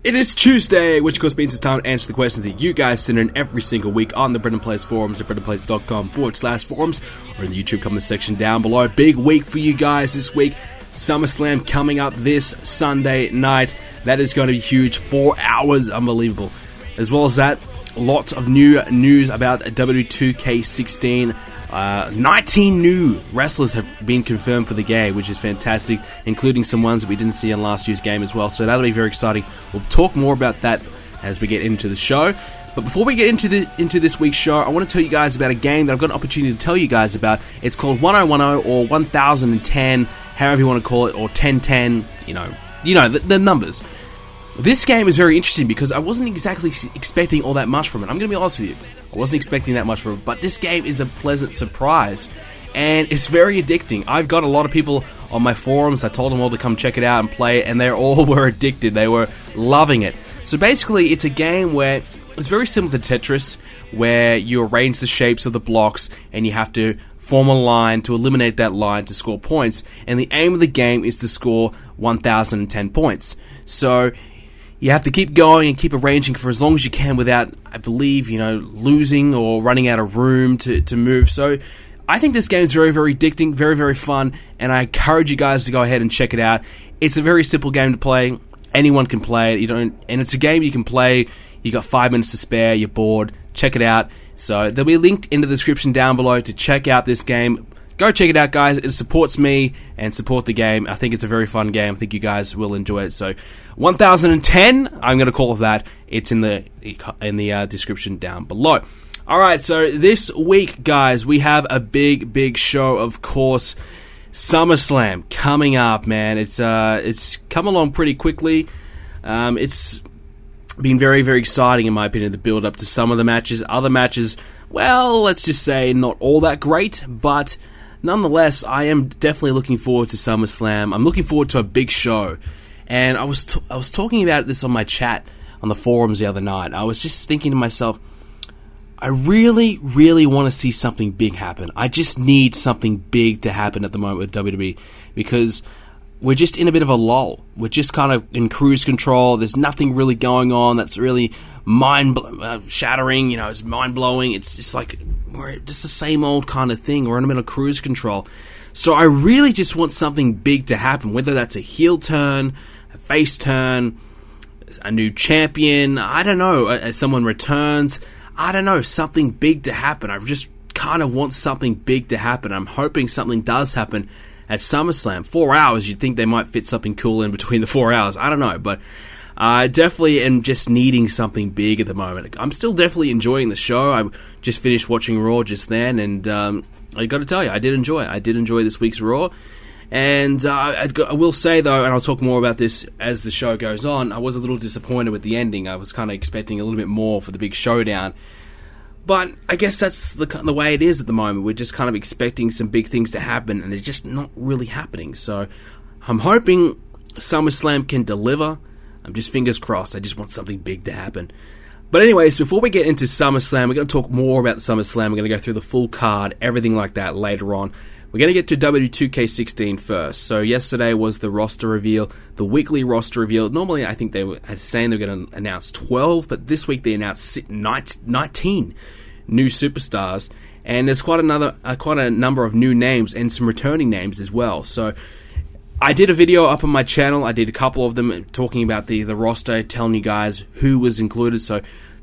It is Tuesday, which of course means it's time to answer the questions that you guys send in every single week on the BrendenPlayz forums at BrendenPlayz.com/forums or in the YouTube comment section down below. Big week for you guys this week. Summerslam coming up this Sunday night. That is going to be huge. 4 hours, unbelievable. As well as that, lots of new news about WWE 2k16. 19 new wrestlers have been confirmed for the game, which is fantastic, including some ones that we didn't see in last year's game as well, so that'll be very exciting. We'll talk more about that as we get into the show. But before we get into this week's show, I want to tell you guys about a game that I've got an opportunity to tell you guys about. It's called 1010 or 1010, however you want to call it, or 1010, you know the numbers. This game is very interesting because I wasn't exactly expecting all that much from it. I'm going to be honest with you. I wasn't expecting that much from it, but this game is a pleasant surprise, and it's very addicting. I've got a lot of people on my forums. I told them all to come check it out and play it, and they all were addicted. They were loving it. So basically, it's a game where it's very similar to Tetris, where you arrange the shapes of the blocks, and you have to form a line to eliminate that line to score points, and the aim of the game is to score 1010 points. So you have to keep going and keep arranging for as long as you can without, I believe, losing or running out of room to move. So I think this game is very, very addicting, very, very fun, and I encourage you guys to go ahead and check it out. It's a very simple game to play. Anyone can play it. And it's a game you can play. You got 5 minutes to spare. You're bored. Check it out. So there'll be a link in the description down below to check out this game. Go check it out, guys. It supports me and support the game. I think it's a very fun game. I think you guys will enjoy it. So 1010, I'm going to call it that. It's in the description down below. All right, so this week, guys, we have a big, big show, of course. SummerSlam coming up, man. It's come along pretty quickly. It's been very, very exciting, in my opinion, the build-up to some of the matches. Other matches, well, let's just say not all that great, but nonetheless, I am definitely looking forward to SummerSlam. I'm looking forward to a big show. And I was talking about this on my chat on the forums the other night. I was just thinking to myself, I really, really want to see something big happen. I just need something big to happen at the moment with WWE, because we're just in a bit of a lull. We're just kind of in cruise control. There's nothing really going on that's really shattering. It's mind-blowing. It's just like we're just the same old kind of thing. We're in a bit of cruise control. So I really just want something big to happen, whether that's a heel turn, a face turn, a new champion, I don't know, someone returns, I don't know, something big to happen. I just kind of want something big to happen. I'm hoping something does happen at SummerSlam. 4 hours, you'd think they might fit something cool in between the 4 hours. I don't know, but I definitely am just needing something big at the moment. I'm still definitely enjoying the show. I just finished watching Raw just then, and I got to tell you, I did enjoy it. I did enjoy this week's Raw. And I will say, though, and I'll talk more about this as the show goes on, I was a little disappointed with the ending. I was kind of expecting a little bit more for the big showdown. But I guess that's the way it is at the moment. We're just kind of expecting some big things to happen, and they're just not really happening. So I'm hoping SummerSlam can deliver. I'm just fingers crossed. I just want something big to happen. But anyways, before we get into SummerSlam, we're going to talk more about SummerSlam. We're going to go through the full card, everything like that later on. We're going to get to WWE 2k16 first. So yesterday was the roster reveal, the weekly roster reveal. Normally, I think they were saying they were going to announce 12, but this week they announced 19 new superstars, and there's quite a number of new names and some returning names as well. So I did a video up on my channel. I did a couple of them talking about the roster, telling you guys who was included. So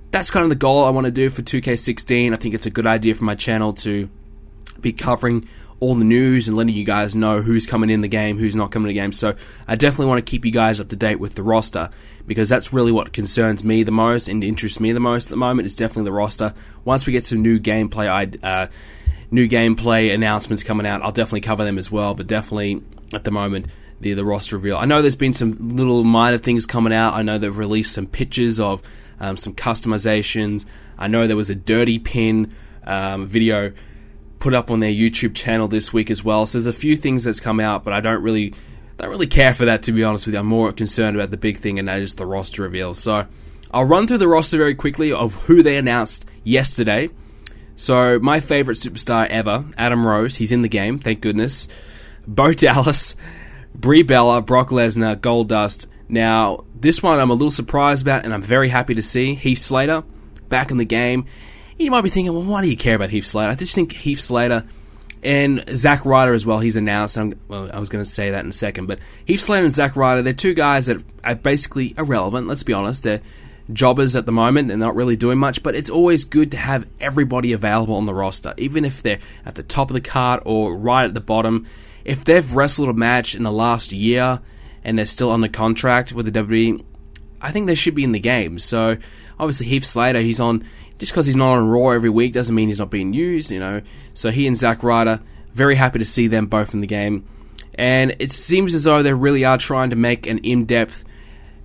that's kind of the goal I want to do for 2k16. I think it's a good idea for my channel to be covering all the news and letting you guys know who's coming in the game, who's not coming in the game. So I definitely want to keep you guys up to date with the roster, because that's really what concerns me the most and interests me the most at the moment, is definitely the roster. Once we get some new gameplay announcements coming out, I'll definitely cover them as well. But definitely at the moment, the roster reveal. I know there's been some little minor things coming out. I know they've released some pictures of some customizations. I know there was a dirty pin video put up on their YouTube channel this week as well. So there's a few things that's come out, but I don't really care for that, to be honest with you. I'm more concerned about the big thing, and that is the roster reveal. So I'll run through the roster very quickly of who they announced yesterday. So my favorite superstar ever, Adam Rose, he's in the game, thank goodness. Bo Dallas, Brie Bella, Brock Lesnar, Goldust. Now, this one I'm a little surprised about, and I'm very happy to see Heath Slater back in the game. You might be thinking, well, why do you care about Heath Slater? I just think Heath Slater and Zack Ryder as well, he's announced. I was going to say that in a second, but Heath Slater and Zack Ryder, they're two guys that are basically irrelevant, let's be honest. They're jobbers at the moment and not really doing much, but it's always good to have everybody available on the roster, even if they're at the top of the card or right at the bottom. If they've wrestled a match in the last year and they're still under contract with the WWE, I think they should be in the game. So obviously Heath Slater, he's on, just because he's not on Raw every week doesn't mean he's not being used, you know. So he and Zack Ryder, very happy to see them both in the game. And it seems as though they really are trying to make an in-depth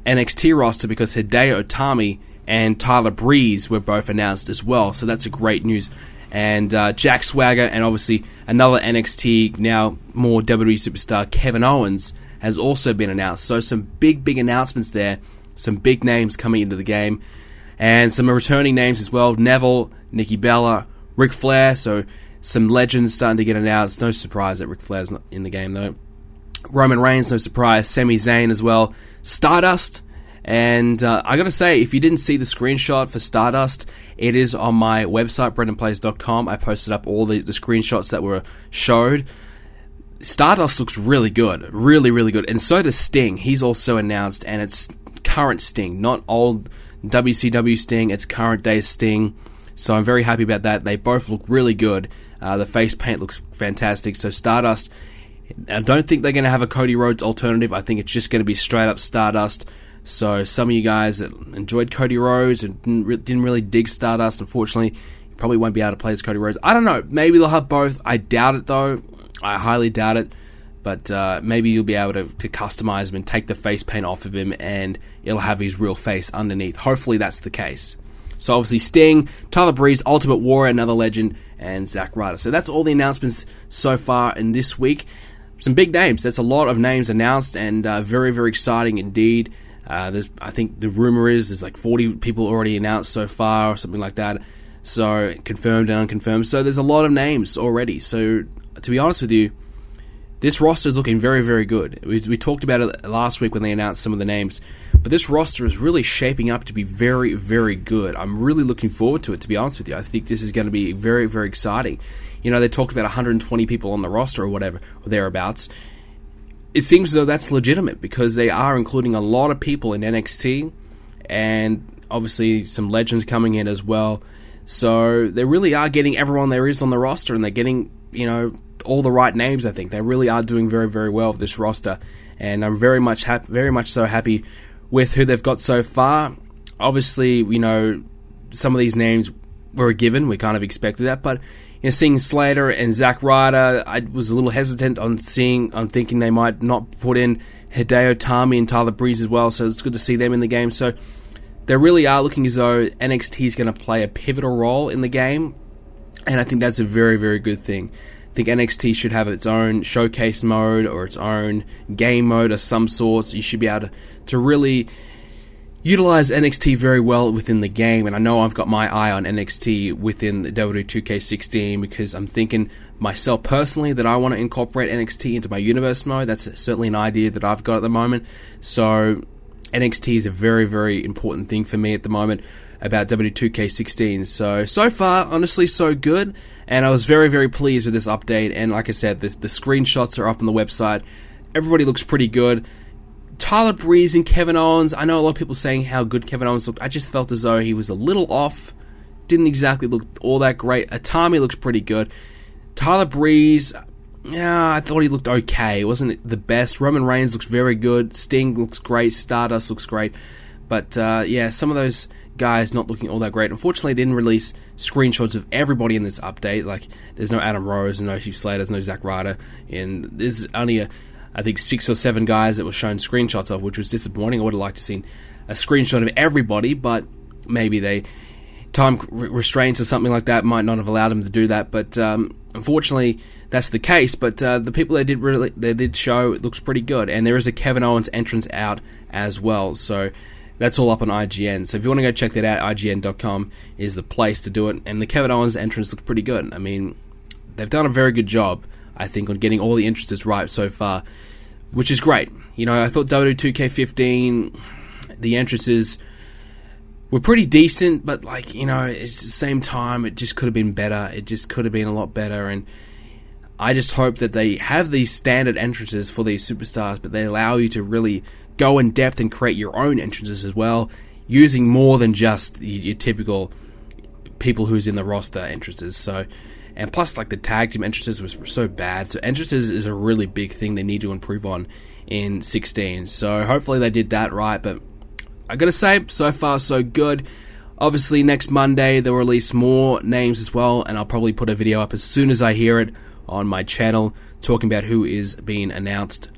NXT roster, because Hideo Itami and Tyler Breeze were both announced as well. So that's a great news. And Jack Swagger, and obviously another NXT, now more WWE superstar, Kevin Owens, has also been announced. So some big announcements there. Some big names coming into the game. And some returning names as well. Neville, Nikki Bella, Ric Flair. So some legends starting to get announced. No surprise that Ric Flair's not in the game though. Roman Reigns, no surprise. Sami Zayn as well. Stardust. And I gotta say, if you didn't see the screenshot for Stardust, it is on my website, BrendenPlayz.com. I posted up all the screenshots that were showed. Stardust looks really good. Really good. And so does Sting. He's also announced, and it's current Sting, not old WCW Sting. It's current day Sting. So I'm very happy about that. They both look really good. The face paint looks fantastic. So Stardust, I don't think they're going to have a Cody Rhodes alternative. I think it's just going to be straight up Stardust. So some of you guys that enjoyed Cody Rhodes and didn't really dig Stardust, unfortunately, you probably won't be able to play as Cody Rhodes. I don't know. Maybe they'll have both. I doubt it, though. I highly doubt it. But maybe you'll be able to customize him and take the face paint off of him, and it'll have his real face underneath. Hopefully that's the case. So obviously Sting, Tyler Breeze, Ultimate Warrior, another legend, and Zack Ryder. So that's all the announcements so far in this week. Some big names. There's a lot of names announced, and very exciting indeed. I think the rumor is there's like 40 people already announced so far, or something like that. So confirmed and unconfirmed. So there's a lot of names already. So to be honest with you, this roster is looking very good. We talked about it last week when they announced some of the names, but this roster is really shaping up to be very good. I'm really looking forward to it, to be honest with you. I think this is going to be very exciting. You know, they talked about 120 people on the roster or whatever, or thereabouts. It seems as though that's legitimate, because they are including a lot of people in NXT, and obviously some legends coming in as well. So they really are getting everyone there is on the roster, and they're getting, you know, all the right names. I think they really are doing very well with this roster, and I'm very much so happy with who they've got so far. Obviously, you know, some of these names were a given. We kind of expected that, but you know, seeing Slater and Zack Ryder, I was a little hesitant on thinking they might not put in Hideo Itami and Tyler Breeze as well. So it's good to see them in the game. So they really are looking as though NXT is going to play a pivotal role in the game, and I think that's a very good thing. I think NXT should have its own showcase mode or its own game mode of some sorts. You should be able to really utilize NXT very well within the game, and I know I've got my eye on NXT within the WWE 2k16, because I'm thinking myself personally that I want to incorporate NXT into my universe mode. That's certainly an idea that I've got at the moment. So NXT is a very important thing for me at the moment about WWE 2k16. So far, honestly, so good. And I was very pleased with this update. And like I said, the screenshots are up on the website. Everybody looks pretty good. Tyler Breeze and Kevin Owens, I know a lot of people saying how good Kevin Owens looked. I just felt as though he was a little off. Didn't exactly look all that great. Itami looks pretty good. Tyler Breeze, yeah, I thought he looked okay. It wasn't the best. Roman Reigns looks very good. Sting looks great. Stardust looks great. But yeah, some of those guys not looking all that great. Unfortunately, they didn't release screenshots of everybody in this update. Like, there's no Adam Rose, no Heath Slater, there's no Zack Ryder, and there's only I think 6 or 7 guys that were shown screenshots of, which was disappointing. I would have liked to seen a screenshot of everybody, but maybe they time restraints or something like that might not have allowed them to do that. But unfortunately, that's the case. But the people they did show, it looks pretty good, and there is a Kevin Owens entrance out as well. So that's all up on IGN. So if you want to go check that out, IGN.com is the place to do it. And the Kevin Owens entrance looks pretty good. I mean, they've done a very good job, I think, on getting all the entrances right so far, which is great. You know, I thought WWE 2k15, The entrances were pretty decent, but it's at the same time, it just could have been better. It just could have been a lot better, and I just hope that they have these standard entrances for these superstars, but they allow you to really go in depth and create your own entrances as well, using more than just your typical people who's in the roster entrances. So, and plus, the tag team entrances were so bad. So entrances is a really big thing they need to improve on in 16. So hopefully they did that right. But I gotta say, so far so good. Obviously, next Monday they'll release more names as well, and I'll probably put a video up as soon as I hear it on my channel talking about who is being announced.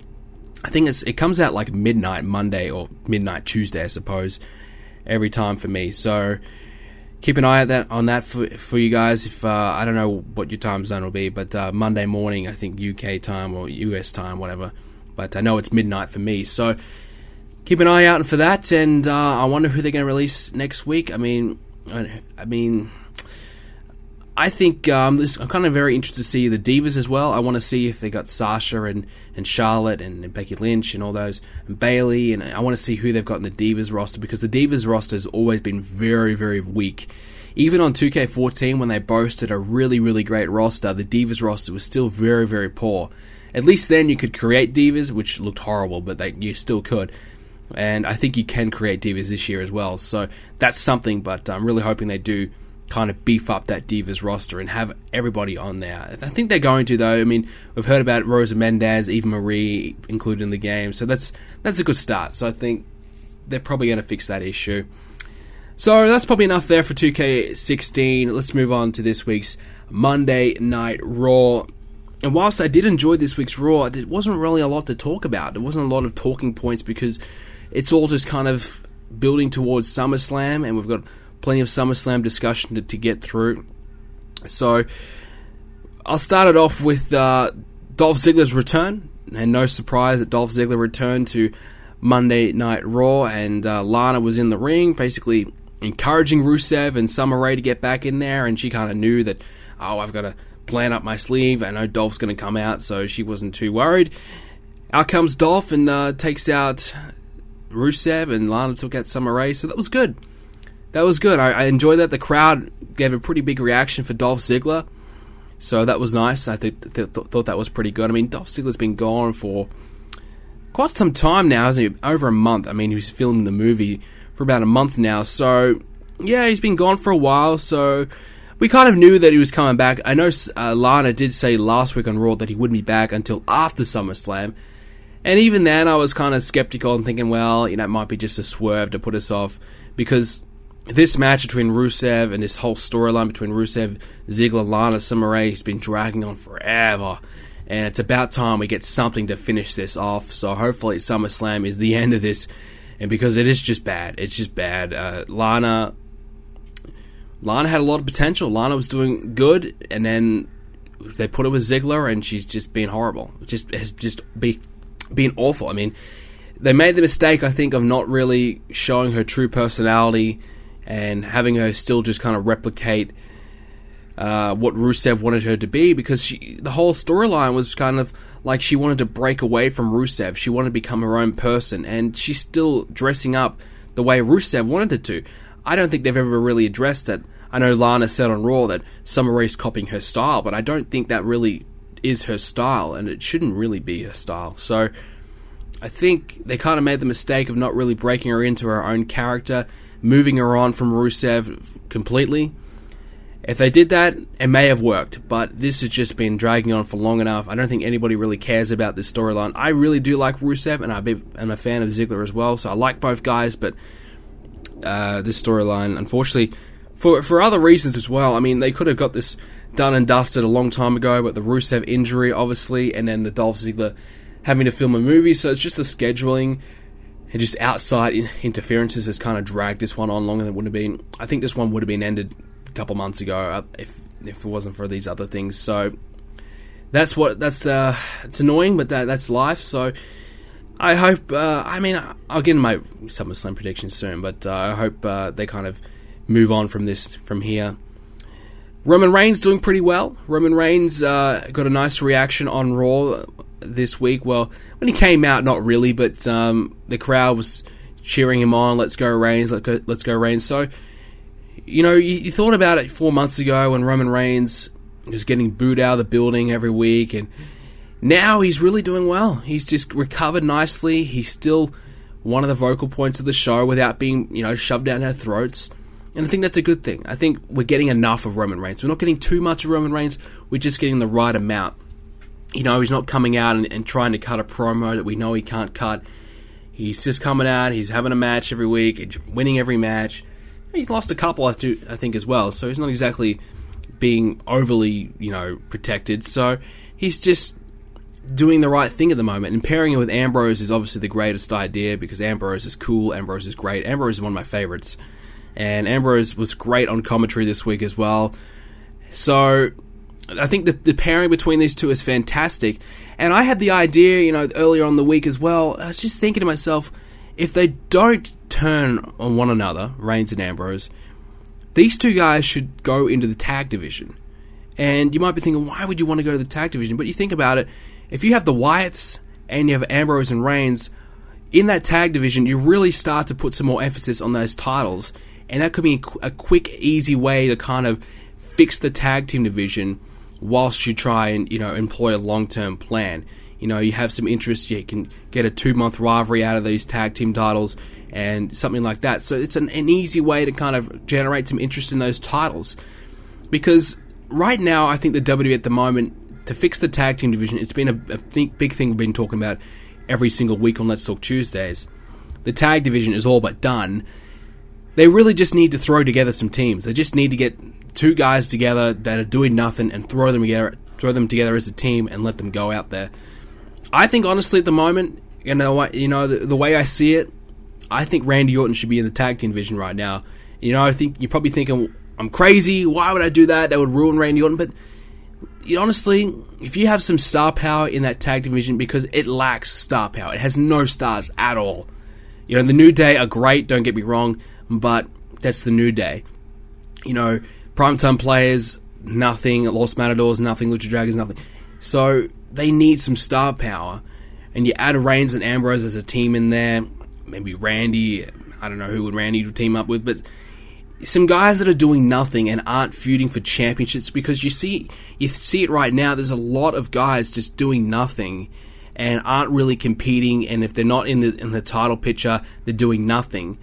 I think it comes out midnight Monday or midnight Tuesday, I suppose, every time for me. So keep an eye on that for you guys. If I don't know what your time zone will be, but Monday morning, I think UK time or US time, whatever. But I know it's midnight for me, so keep an eye out for that. And I wonder who they're going to release next week. I think I'm kind of very interested to see the Divas as well. I want to see if they got Sasha and Charlotte and Becky Lynch and all those, and Bayley, and I want to see who they've got in the Divas roster, because the Divas roster has always been very, very weak. Even on 2k14, when they boasted a really, really great roster, the Divas roster was still very, very poor. At least then you could create Divas, which looked horrible, but you still could. And I think you can create Divas this year as well. So that's something, but I'm really hoping they do kind of beef up that Divas roster and have everybody on there. I think they're going to, though. I mean, we've heard about Rosa Mendez, Eva Marie included in the game, so that's a good start. So I think they're probably going to fix that issue. So that's probably enough there for 2K16. Let's move on to this week's Monday Night Raw. And whilst I did enjoy this week's Raw, there wasn't really a lot to talk about. There wasn't a lot of talking points because it's all just kind of building towards SummerSlam, and we've got plenty of SummerSlam discussion to get through. So I'll start it off with Dolph Ziggler's return, and no surprise that Dolph Ziggler returned to Monday Night Raw, and Lana was in the ring, basically encouraging Rusev and Summer Rae to get back in there, and she kind of knew that, I've got a plan up my sleeve, I know Dolph's going to come out, so she wasn't too worried. Out comes Dolph and takes out Rusev, and Lana took out Summer Rae, so that was good. That was good. I enjoyed that. The crowd gave a pretty big reaction for Dolph Ziggler, so that was nice. I thought that was pretty good. I mean, Dolph Ziggler's been gone for quite some time now, hasn't he? Over a month. I mean, he was filming the movie for about a month now, so yeah, he's been gone for a while, so we kind of knew that he was coming back. I know Lana did say last week on Raw that he wouldn't be back until after SummerSlam, and even then I was kind of skeptical and thinking, well, it might be just a swerve to put us off, because this match between Rusev and this whole storyline between Rusev, Ziggler, Lana, Summer Rae has been dragging on forever. And it's about time we get something to finish this off. So hopefully SummerSlam is the end of this. And because it is just bad. It's just bad. Lana had a lot of potential. Lana was doing good. And then they put her with Ziggler, and she's just been horrible. Has been awful. I mean, they made the mistake, I think, of not really showing her true personality and having her still just kind of replicate what Rusev wanted her to be, because the whole storyline was kind of like she wanted to break away from Rusev. She wanted to become her own person, and she's still dressing up the way Rusev wanted it to. I don't think they've ever really addressed it. I know Lana said on Raw that Summer Rae's copying her style, but I don't think that really is her style, and it shouldn't really be her style. So I think they kind of made the mistake of not really breaking her into her own character, moving her on from Rusev completely. If they did that, it may have worked, but this has just been dragging on for long enough. I don't think anybody really cares about this storyline. I really do like Rusev, and I'm a fan of Ziggler as well, so I like both guys, but this storyline, unfortunately, for other reasons as well, I mean, they could have got this done and dusted a long time ago, but the Rusev injury, obviously, and then the Dolph Ziggler having to film a movie, so it's just the scheduling and just outside interferences has kind of dragged this one on longer than it would have been. I think this one would have been ended a couple months ago if it wasn't for these other things. So it's annoying, but that's life. So I hope. I'll get in my SummerSlam prediction soon, but I hope they kind of move on from here. Roman Reigns doing pretty well. Roman Reigns got a nice reaction on Raw this week. Well, when he came out, not really, but the crowd was cheering him on. Let's go Reigns, let's go Reigns. So, you thought about it 4 months ago when Roman Reigns was getting booed out of the building every week, and now he's really doing well. He's just recovered nicely. He's still one of the vocal points of the show without being, shoved down our throats. And I think that's a good thing. I think we're getting enough of Roman Reigns. We're not getting too much of Roman Reigns. We're just getting the right amount. He's not coming out and trying to cut a promo that we know he can't cut. He's just coming out. He's having a match every week, and winning every match. He's lost a couple, I think, as well. So he's not exactly being overly, protected. So he's just doing the right thing at the moment, and pairing it with Ambrose is obviously the greatest idea because Ambrose is cool, Ambrose is great. Ambrose is one of my favorites, and Ambrose was great on commentary this week as well. So I think the pairing between these two is fantastic, and I had the idea, earlier on the week as well. I was just thinking to myself, if they don't turn on one another, Reigns and Ambrose, these two guys should go into the tag division. And you might be thinking, why would you want to go to the tag division? But you think about it, if you have the Wyatts and you have Ambrose and Reigns, in that tag division, you really start to put some more emphasis on those titles. And that could be a quick, easy way to kind of fix the tag team division whilst you try and, employ a long-term plan. You have some interest, you can get a 2-month rivalry out of these tag team titles and something like that. So it's an easy way to kind of generate some interest in those titles. Because right now, I think the WWE at the moment, to fix the tag team division, it's been a big thing we've been talking about every single week on Let's Talk Tuesdays. The tag division is all but done. They really just need to throw together some teams. They just need to get two guys together that are doing nothing and throw them together as a team and let them go out there. I think honestly at the moment, the way I see it, I think Randy Orton should be in the tag team division right now. I think you're probably thinking, I'm crazy, why would I do that? That would ruin Randy Orton. But honestly, if you have some star power in that tag division, because it lacks star power, it has no stars at all. The New Day are great, don't get me wrong, but that's the New Day. Primetime players, nothing. Los Matadors, nothing. Lucha Dragons, nothing. So they need some star power, and you add Reigns and Ambrose as a team in there. Maybe Randy. I don't know who would Randy team up with, but some guys that are doing nothing and aren't feuding for championships, because you see it right now. There's a lot of guys just doing nothing and aren't really competing, and if they're not in the title picture, they're doing nothing.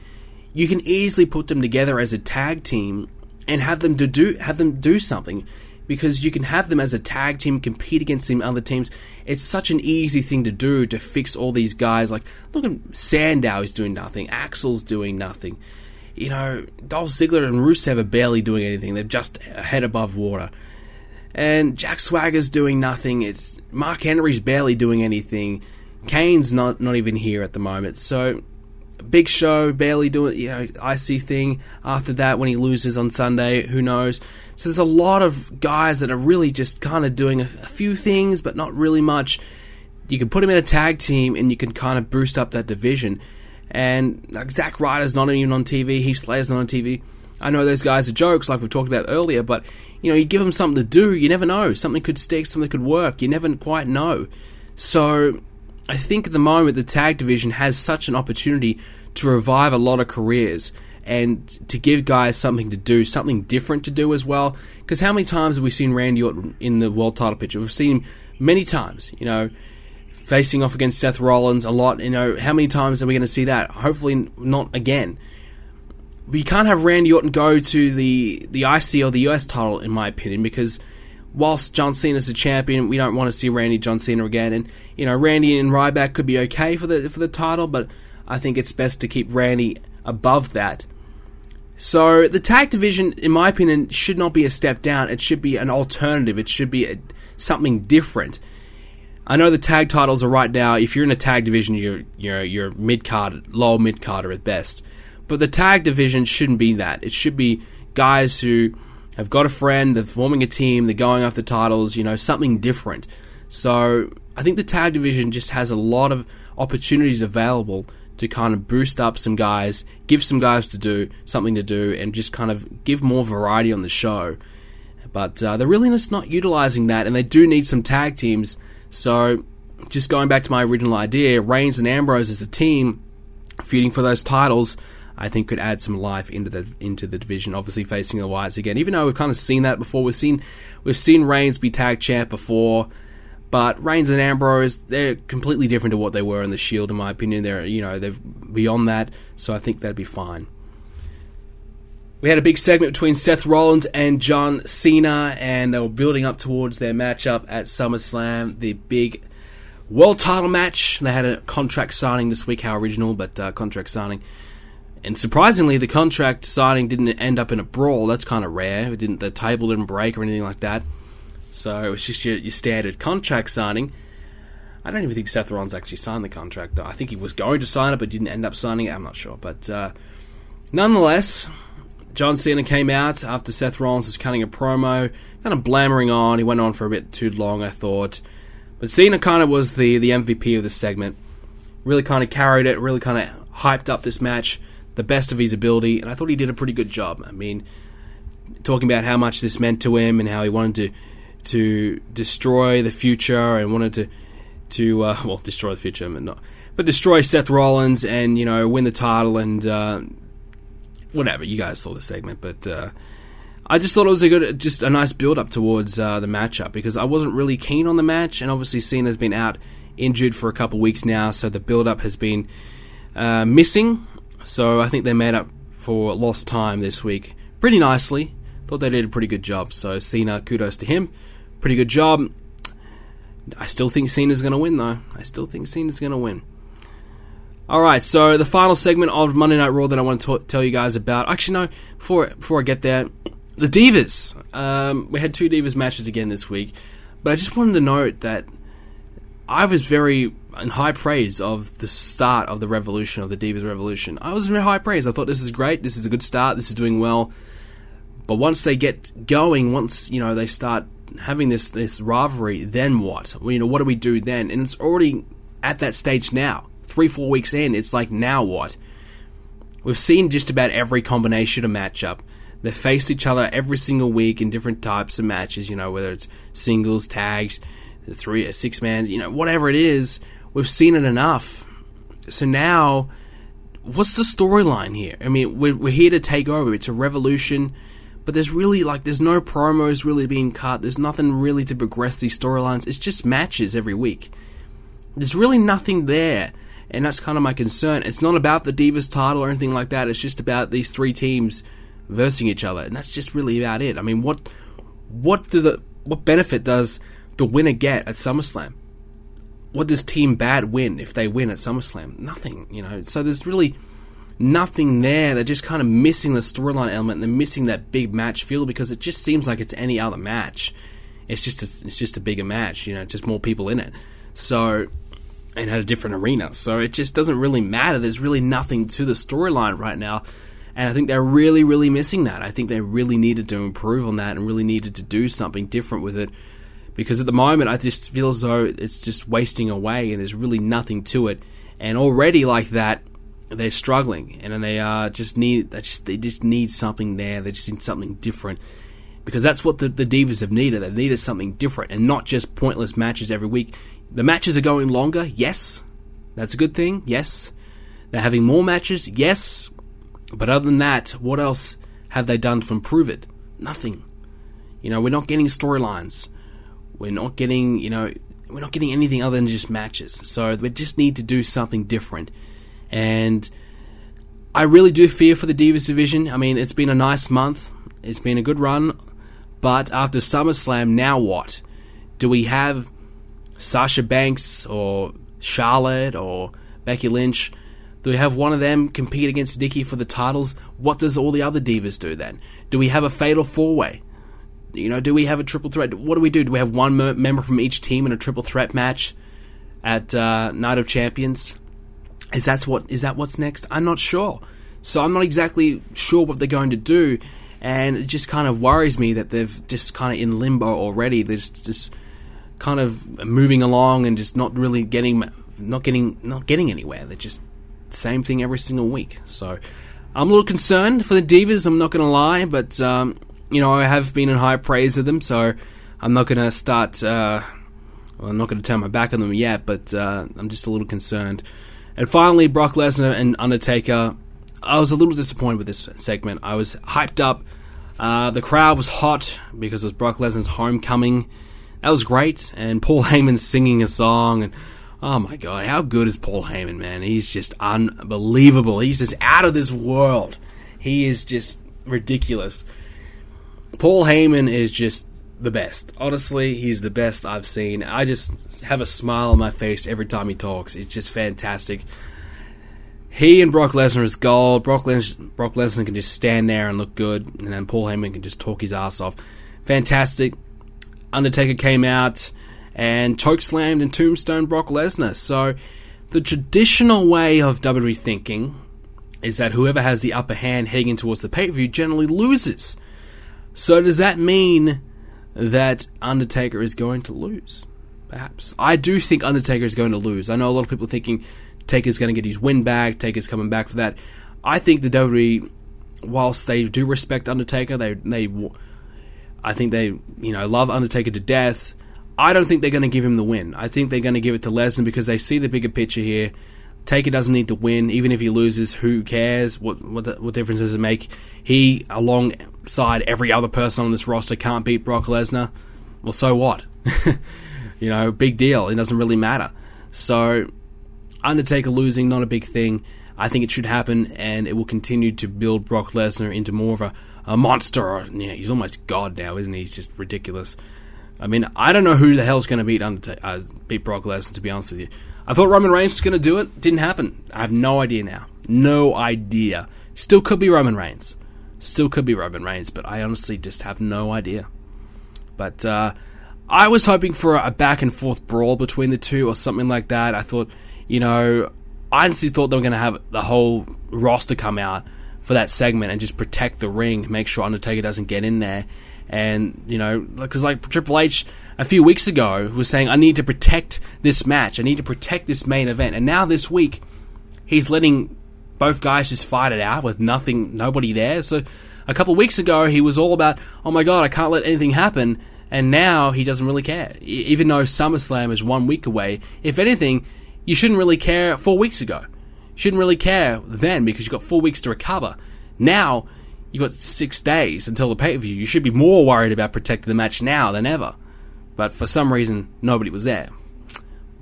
You can easily put them together as a tag team and have them do something, because you can have them as a tag team compete against some other teams. It's such an easy thing to do to fix all these guys. Like, look at Sandow is doing nothing, Axel's doing nothing. Dolph Ziggler and Rusev are barely doing anything. They're just a head above water. And Jack Swagger's doing nothing. It's Mark Henry's barely doing anything. Kane's not even here at the moment. So Big Show barely doing, IC thing. After that, when he loses on Sunday, who knows? So there's a lot of guys that are really just kind of doing a few things, but not really much. You can put them in a tag team, and you can kind of boost up that division. And Zack Ryder's not even on TV. Heath Slater's not on TV. I know those guys are jokes, like we talked about earlier, but you give them something to do. You never know. Something could stick. Something could work. You never quite know. So I think at the moment the tag division has such an opportunity to revive a lot of careers and to give guys something to do, something different to do as well. Because how many times have we seen Randy Orton in the world title picture? We've seen him many times, facing off against Seth Rollins a lot. How many times are we going to see that? Hopefully not again. But you can't have Randy Orton go to the IC or the US title, in my opinion, because whilst John Cena's a champion, we don't want to see John Cena again. And Randy and Ryback could be okay for the title, but I think it's best to keep Randy above that. So the tag division, in my opinion, should not be a step down. It should be an alternative. It should be something different. I know the tag titles are right now, if you're in a tag division, you're mid-card, lower mid-carder at best. But the tag division shouldn't be that. It should be guys who have got a friend, they're forming a team, they're going after titles, something different. So I think the tag division just has a lot of opportunities available to kind of boost up some guys, give some guys something to do, and just kind of give more variety on the show. But they're really just not utilizing that, and they do need some tag teams. So just going back to my original idea, Reigns and Ambrose as a team, feuding for those titles, I think could add some life into the division. Obviously facing the Wyatts again, even though we've kind of seen that before. We've seen Reigns be tag champ before, but Reigns and Ambrose, they're completely different to what they were in the Shield, in my opinion. They're beyond that, so I think that'd be fine. We had a big segment between Seth Rollins and John Cena, and they were building up towards their matchup at SummerSlam, the big world title match. They had a contract signing this week. How original, but contract signing. And surprisingly, the contract signing didn't end up in a brawl. That's kind of rare. The table didn't break or anything like that. So it was just your standard contract signing. I don't even think Seth Rollins actually signed the contract, though. I think he was going to sign it, but didn't end up signing it. I'm not sure. But nonetheless, John Cena came out after Seth Rollins was cutting a promo, kind of blammering on. He went on for a bit too long, I thought. But Cena kind of was the MVP of this segment. Really kind of carried it, really kind of hyped up this match, the best of his ability, and I thought he did a pretty good job. I mean, talking about how much this meant to him and how he wanted to destroy the future and wanted to destroy the future, but destroy Seth Rollins and, win the title and whatever. You guys saw the segment, but I just thought it was a nice build-up towards the matchup, because I wasn't really keen on the match, and obviously Cena's been out injured for a couple weeks now, so the build-up has been missing. So I think they made up for lost time this week pretty nicely. Thought they did a pretty good job. So Cena, kudos to him. Pretty good job. I still think Cena's going to win, though. Alright, so the final segment of Monday Night Raw that I want to tell you guys about. Actually, no, before I get there, the Divas. We had 2 Divas matches again this week. But I just wanted to note that I was very in high praise of the start of the Revolution, of the Divas Revolution. I was in high praise. I thought this is great, this is a good start, this is doing well. But once they get going, once they start having this rivalry, then what? What do we do then? And it's already at that stage now. 3-4 weeks in, it's like, now what? We've seen just about every combination of matchup. They face each other every single week in different types of matches, whether it's singles, tags, 6-man, whatever it is. We've seen it enough. So now, what's the storyline here? I mean, we're here to take over. It's a revolution. But there's really, there's no promos really being cut. There's nothing really to progress these storylines. It's just matches every week. There's really nothing there. And that's kind of my concern. It's not about the Divas title or anything like that. It's just about these 3 teams versing each other. And that's just really about it. I mean, what benefit does the winner get at SummerSlam? What does Team Bad win if they win at SummerSlam? Nothing, So there's really nothing there. They're just kind of missing the storyline element, and they're missing that big match feel, because it just seems like it's any other match. It's just a bigger match, just more people in it. So, and at a different arena. So it just doesn't really matter. There's really nothing to the storyline right now. And I think they're really, really missing that. I think they really needed to improve on that and really needed to do something different with it. Because at the moment, I just feel as though it's just wasting away and there's really nothing to it. And already like that, they're struggling. And they just need something there. They just need something different. Because that's what the Divas have needed. They've needed something different and not just pointless matches every week. The matches are going longer, yes. That's a good thing, yes. They're having more matches, yes. But other than that, what else have they done to improve it? Nothing. We're not getting storylines. We're not getting anything other than just matches. So we just need to do something different. And I really do fear for the Divas division. I mean, it's been a nice month. It's been a good run. But after SummerSlam, now what? Do we have Sasha Banks or Charlotte or Becky Lynch? Do we have one of them compete against Nikki for the titles? What does all the other Divas do then? Do we have a fatal 4-way? Do we have a triple threat? What do we do? Do we have one member from each team in a triple threat match at Night of Champions? Is that what's next? I'm not sure. So I'm not exactly sure what they're going to do, and it just kind of worries me that they've just kind of in limbo already. They're just kind of moving along and just not really getting anywhere. They're just same thing every single week. So I'm a little concerned for the Divas, I'm not going to lie, but I have been in high praise of them, so I'm not going to start I'm not going to turn my back on them yet, but I'm just a little concerned And finally, Brock Lesnar and Undertaker. I was a little disappointed with this segment. I was hyped up. The crowd was hot because it was Brock Lesnar's homecoming. That was great. And Paul Heyman singing a song. And oh my God, how good is Paul Heyman, man? He's just unbelievable. He's just out of this world. He is just ridiculous. Paul Heyman is just the best. Honestly, he's the best I've seen. I just have a smile on my face every time he talks. It's just fantastic. He and Brock Lesnar is gold. Brock Lesnar can just stand there and look good, and then Paul Heyman can just talk his ass off. Fantastic. Undertaker came out and chokeslammed and tombstoned Brock Lesnar. So the traditional way of WWE thinking is that whoever has the upper hand heading in towards the pay-per-view generally loses. So does that mean that Undertaker is going to lose? Perhaps. I do think Undertaker is going to lose. I know a lot of people thinking Taker's going to get his win back, Taker's coming back for that. I think the WWE, whilst they do respect Undertaker, I think they love Undertaker to death. I don't think they're going to give him the win. I think they're going to give it to Lesnar because they see the bigger picture here. Taker doesn't need to win. Even if he loses, who cares? What difference does it make? He, alongside every other person on this roster, can't beat Brock Lesnar. Well, so what? Big deal. It doesn't really matter. So, Undertaker losing, not a big thing. I think it should happen, and it will continue to build Brock Lesnar into more of a monster. He's almost God now, isn't he? He's just ridiculous. I mean, I don't know who the hell's going to beat Brock Lesnar, to be honest with you. I thought Roman Reigns was going to do it. Didn't happen. I have no idea now. No idea. Still could be Roman Reigns. But I honestly just have no idea. But I was hoping for a back-and-forth brawl between the two or something like that. I thought, I honestly thought they were going to have the whole roster come out for that segment and just protect the ring, make sure Undertaker doesn't get in there. And, because like Triple H a few weeks ago was saying, I need to protect this match. I need to protect this main event. And now this week, he's letting both guys just fight it out with nobody there. So a couple of weeks ago, he was all about, oh my God, I can't let anything happen. And now he doesn't really care. Even though SummerSlam is 1 week away, if anything, you shouldn't really care 4 weeks ago. You shouldn't really care then because you've got 4 weeks to recover. Now, you've got 6 days until the pay-per-view. You should be more worried about protecting the match now than ever. But for some reason, nobody was there.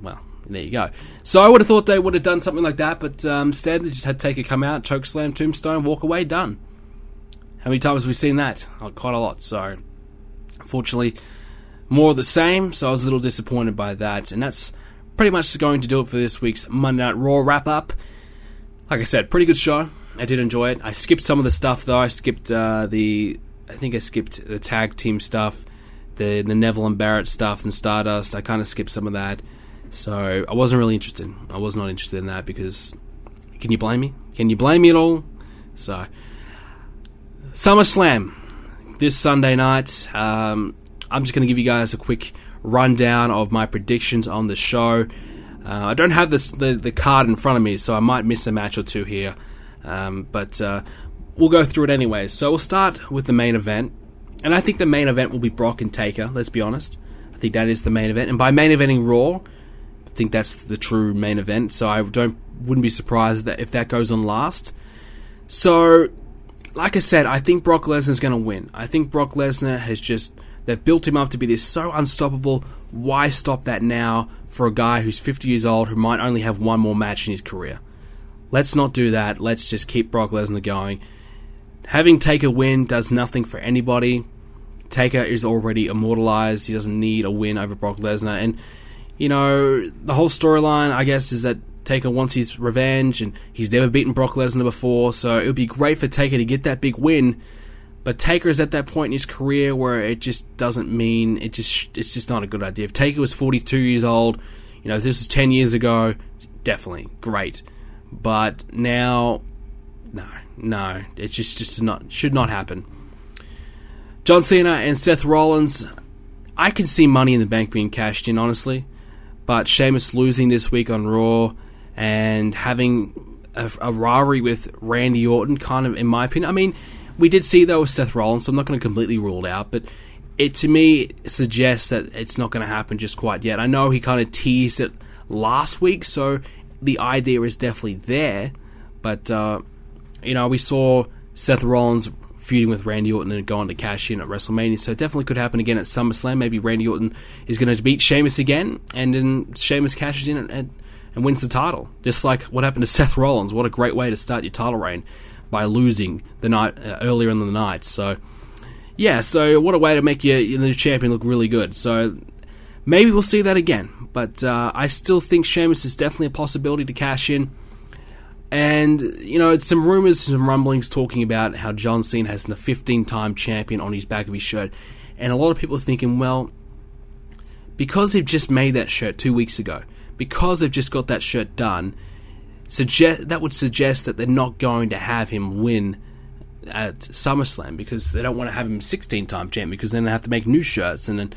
Well, there you go. So I would have thought they would have done something like that, but instead they just had Taker come out, chokeslam, tombstone, walk away, done. How many times have we seen that? Quite a lot. So, unfortunately, more of the same, so I was a little disappointed by that. And that's pretty much going to do it for this week's Monday Night Raw wrap-up. Like I said, pretty good show. I did enjoy it. I skipped some of the stuff, though. I skipped the tag team stuff, the Neville and Barrett stuff, and Stardust. I kind of skipped some of that. So I wasn't really interested. I was not interested in that because, can you blame me? Can you blame me at all? So, SummerSlam this Sunday night. I'm just going to give you guys a quick rundown of my predictions on the show. I don't have the card in front of me, so I might miss a match or two here. But we'll go through it anyway. So we'll start with the main event. And I think the main event will be Brock and Taker, let's be honest. I think that is the main event. And by main eventing Raw, I think that's the true main event. So I wouldn't be surprised that if that goes on last. So, like I said, I think Brock Lesnar's going to win. I think Brock Lesnar they've built him up to be this so unstoppable. Why stop that now for a guy who's 50 years old who might only have one more match in his career? Let's not do that. Let's just keep Brock Lesnar going. Having Taker win does nothing for anybody. Taker is already immortalized. He doesn't need a win over Brock Lesnar. And, the whole storyline, I guess, is that Taker wants his revenge, and he's never beaten Brock Lesnar before, so it would be great for Taker to get that big win. But Taker is at that point in his career where it just doesn't mean, it's just not a good idea. If Taker was 42 years old, if this was 10 years ago, definitely, great. But now, no, it should not happen. John Cena and Seth Rollins, I can see Money in the Bank being cashed in, honestly. But Sheamus losing this week on Raw and having a rivalry with Randy Orton, kind of, in my opinion. I mean, we did see, though, with Seth Rollins, so I'm not going to completely rule it out. But it, to me, suggests that it's not going to happen just quite yet. I know he kind of teased it last week, so the idea is definitely there, but we saw Seth Rollins feuding with Randy Orton and going to cash in at WrestleMania, so it definitely could happen again at SummerSlam. Maybe Randy Orton is going to beat Sheamus again, and then Sheamus cashes in and wins the title, just like what happened to Seth Rollins. What a great way to start your title reign, by losing the night earlier in the night. So what a way to make your new champion look really good. So maybe we'll see that again, but I still think Sheamus is definitely a possibility to cash in. And, it's some rumors, some rumblings talking about how John Cena has the 15-time champion on his back of his shirt. And a lot of people are thinking, well, because they've just made that shirt 2 weeks ago, because they've just got that shirt done, that would suggest that they're not going to have him win at SummerSlam, because they don't want to have him 16-time champion, because then they have to make new shirts and then,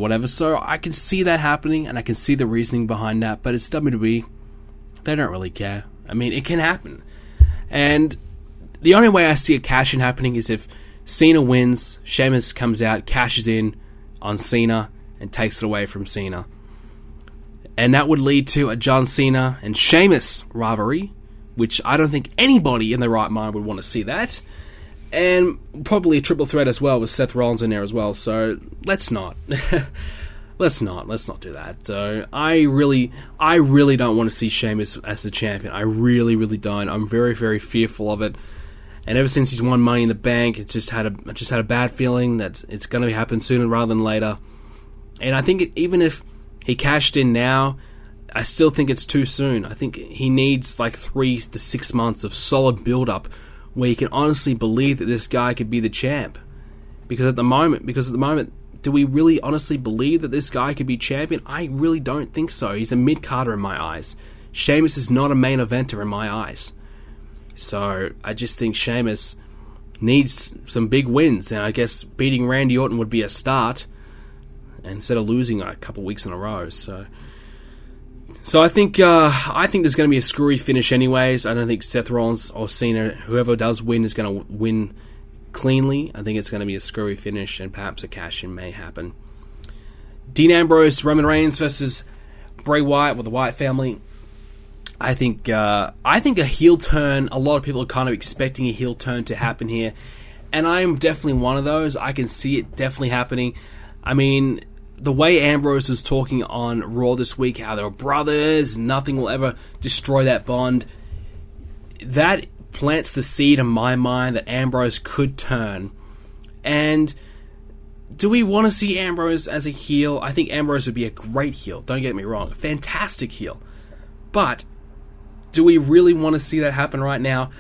whatever. So I can see that happening, and I can see the reasoning behind that, but it's WWE. They don't really care. I mean, it can happen. And the only way I see a cash-in happening is if Cena wins, Sheamus comes out, cashes in on Cena, and takes it away from Cena. And that would lead to a John Cena and Sheamus rivalry, which I don't think anybody in their right mind would want to see that. And probably a triple threat as well, with Seth Rollins in there as well. So let's not. Let's not do that. So I really don't want to see Sheamus as the champion. I really, really don't. I'm very, very fearful of it. And ever since he's won Money in the Bank, I just had a bad feeling that it's going to happen sooner rather than later. And I think even if he cashed in now, I still think it's too soon. I think he needs like 3 to 6 months of solid build-up where you can honestly believe that this guy could be the champ. Because at the moment, do we really honestly believe that this guy could be champion? I really don't think so. He's a mid-carder in my eyes. Sheamus is not a main eventer in my eyes. So I just think Sheamus needs some big wins, and I guess beating Randy Orton would be a start instead of losing a couple weeks in a row. So I think there's going to be a screwy finish anyways. I don't think Seth Rollins or Cena, whoever does win, is going to win cleanly. I think it's going to be a screwy finish, and perhaps a cash-in may happen. Dean Ambrose, Roman Reigns versus Bray Wyatt with the Wyatt family. I think a heel turn. A lot of people are kind of expecting a heel turn to happen here, and I'm definitely one of those. I can see it definitely happening. I mean, the way Ambrose was talking on Raw this week, how they were brothers, nothing will ever destroy that bond, that plants the seed in my mind that Ambrose could turn. And do we want to see Ambrose as a heel? I think Ambrose would be a great heel, don't get me wrong, a fantastic heel. But do we really want to see that happen right now?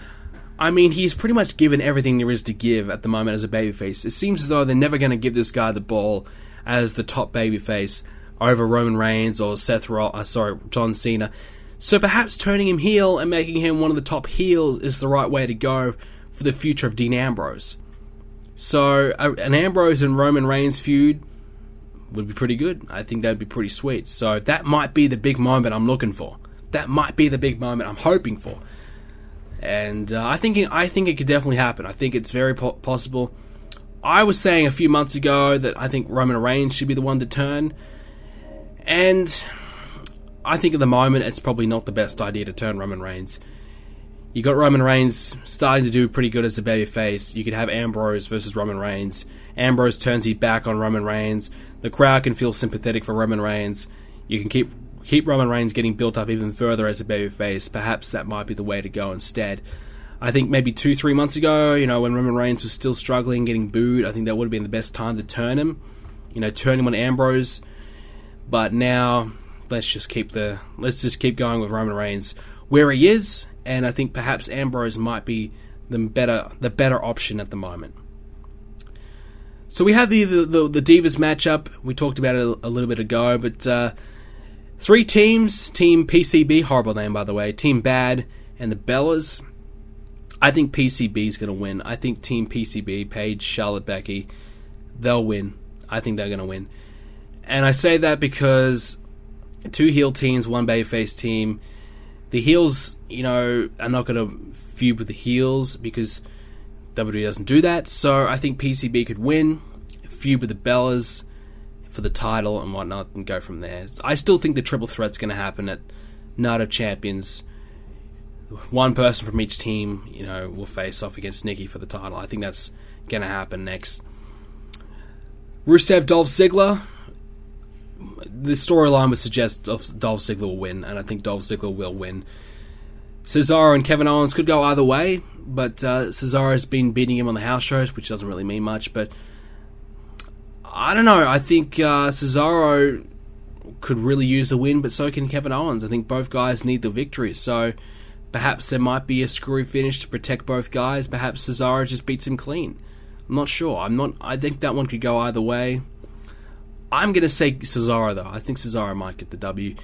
I mean, he's pretty much given everything there is to give at the moment as a babyface. It seems as though they're never going to give this guy the ball as the top babyface over Roman Reigns or John Cena. So perhaps turning him heel and making him one of the top heels is the right way to go for the future of Dean Ambrose. So an Ambrose and Roman Reigns feud would be pretty good. I think that would be pretty sweet. So that might be the big moment I'm looking for. That might be the big moment I'm hoping for. And I think it could definitely happen. I think it's very possible. I was saying a few months ago that I think Roman Reigns should be the one to turn. And I think at the moment it's probably not the best idea to turn Roman Reigns. You got Roman Reigns starting to do pretty good as a babyface. You could have Ambrose versus Roman Reigns. Ambrose turns his back on Roman Reigns. The crowd can feel sympathetic for Roman Reigns. You can keep Roman Reigns getting built up even further as a babyface. Perhaps that might be the way to go instead. I think maybe 2-3 months ago, when Roman Reigns was still struggling, getting booed, I think that would have been the best time to turn him. Turn him on Ambrose. But now, let's just keep going with Roman Reigns where he is, and I think perhaps Ambrose might be the better option at the moment. So we have the Divas matchup. We talked about it a little bit ago, but 3 teams, Team PCB, horrible name by the way, Team Bad, and the Bellas. I think PCB is going to win. I think Team PCB, Paige, Charlotte, Becky, they'll win. I think they're going to win. And I say that because 2 heel teams, 1 babyface team. The heels, are not going to feud with the heels because WWE doesn't do that. So I think PCB could win, feud with the Bellas for the title and whatnot, and go from there. I still think the triple threat's going to happen at Night of Champions. One person from each team, will face off against Nikki for the title. I think that's going to happen next. Rusev, Dolph Ziggler. The storyline would suggest Dolph Ziggler will win, and I think Dolph Ziggler will win. Cesaro and Kevin Owens could go either way, but Cesaro's been beating him on the house shows, which doesn't really mean much, but I don't know. I think Cesaro could really use a win, but so can Kevin Owens. I think both guys need the victory, so perhaps there might be a screwy finish to protect both guys. Perhaps Cesaro just beats him clean. I'm not sure. I think that one could go either way. I'm going to say Cesaro, though. I think Cesaro might get the W.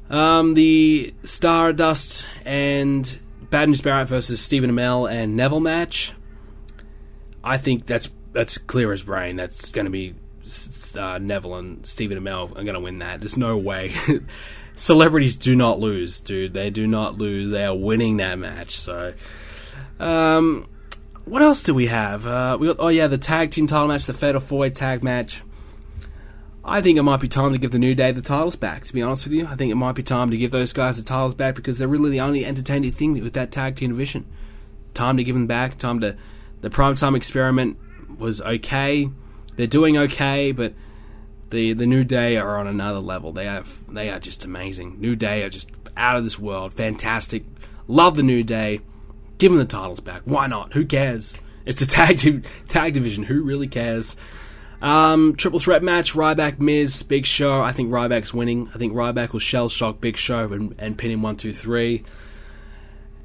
The Stardust and Bad News Barrett versus Stephen Amell and Neville match. I think that's clear as brain. That's going to be Neville and Stephen Amell are going to win that. There's no way. Celebrities do not lose, dude. They do not lose. They are winning that match. So, what else do we have? We got the tag team title match, the Fatal 4-Way tag match. I think it might be time to give the New Day the titles back, to be honest with you. I think it might be time to give those guys the titles back because they're really the only entertaining thing with that tag team division. Time to give them back. The Primetime Experiment was okay. They're doing okay, but the New Day are on another level. They are just amazing. New Day are just out of this world. Fantastic. Love the New Day. Give them the titles back. Why not? Who cares? It's a tag division. Who really cares? Triple threat match, Ryback, Miz, Big Show. I think Ryback's winning. I think Ryback will shell shock Big Show and pin him 1, 2, 3.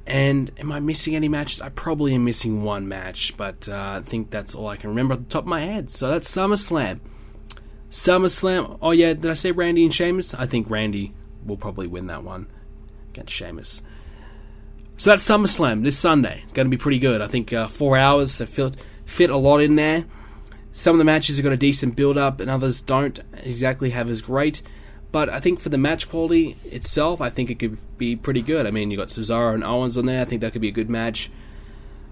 And am I missing any matches? I probably am missing one match, but I think that's all I can remember off the top of my head. So that's SummerSlam. Oh yeah, did I say Randy and Sheamus? I think Randy will probably win that one against Sheamus. So that's SummerSlam this Sunday. It's going to be pretty good. I think 4 hours. They fit a lot in there. Some of the matches have got a decent build-up, and others don't exactly have as great. But I think for the match quality itself, I think it could be pretty good. I mean, you got Cesaro and Owens on there. I think that could be a good match.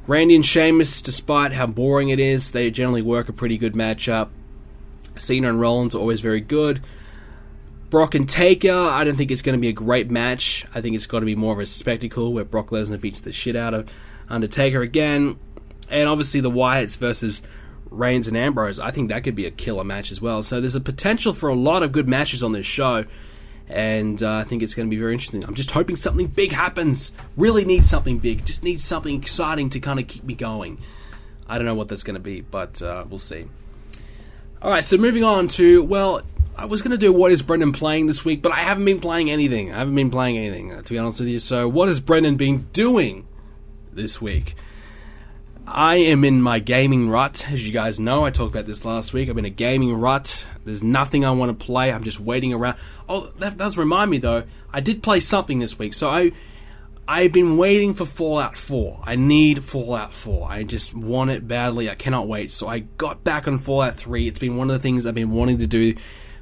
Randy and Sheamus, despite how boring it is, they generally work a pretty good matchup. Cena and Rollins are always very good. Brock and Taker, I don't think it's going to be a great match. I think it's got to be more of a spectacle where Brock Lesnar beats the shit out of Undertaker again. And obviously the Wyatts versus Reigns and Ambrose, I think that could be a killer match as well. So there's a potential for a lot of good matches on this show, and I think it's going to be very interesting. I'm just hoping something big happens. Really need something big. Just need something exciting to kind of keep me going. I don't know what that's going to be, but we'll see. Alright, so moving on to, I was going to do what is Brendan playing this week, but I haven't been playing anything. To be honest with you. So what has Brendan been doing this week? I am in my gaming rut, as you guys know. I talked about this last week. I'm in a gaming rut. There's nothing I want to play. I'm just waiting around. Oh, that does remind me, though. I did play something this week. So I've been waiting for Fallout 4. I need Fallout 4. I just want it badly. I cannot wait. So I got back on Fallout 3. It's been one of the things I've been wanting to do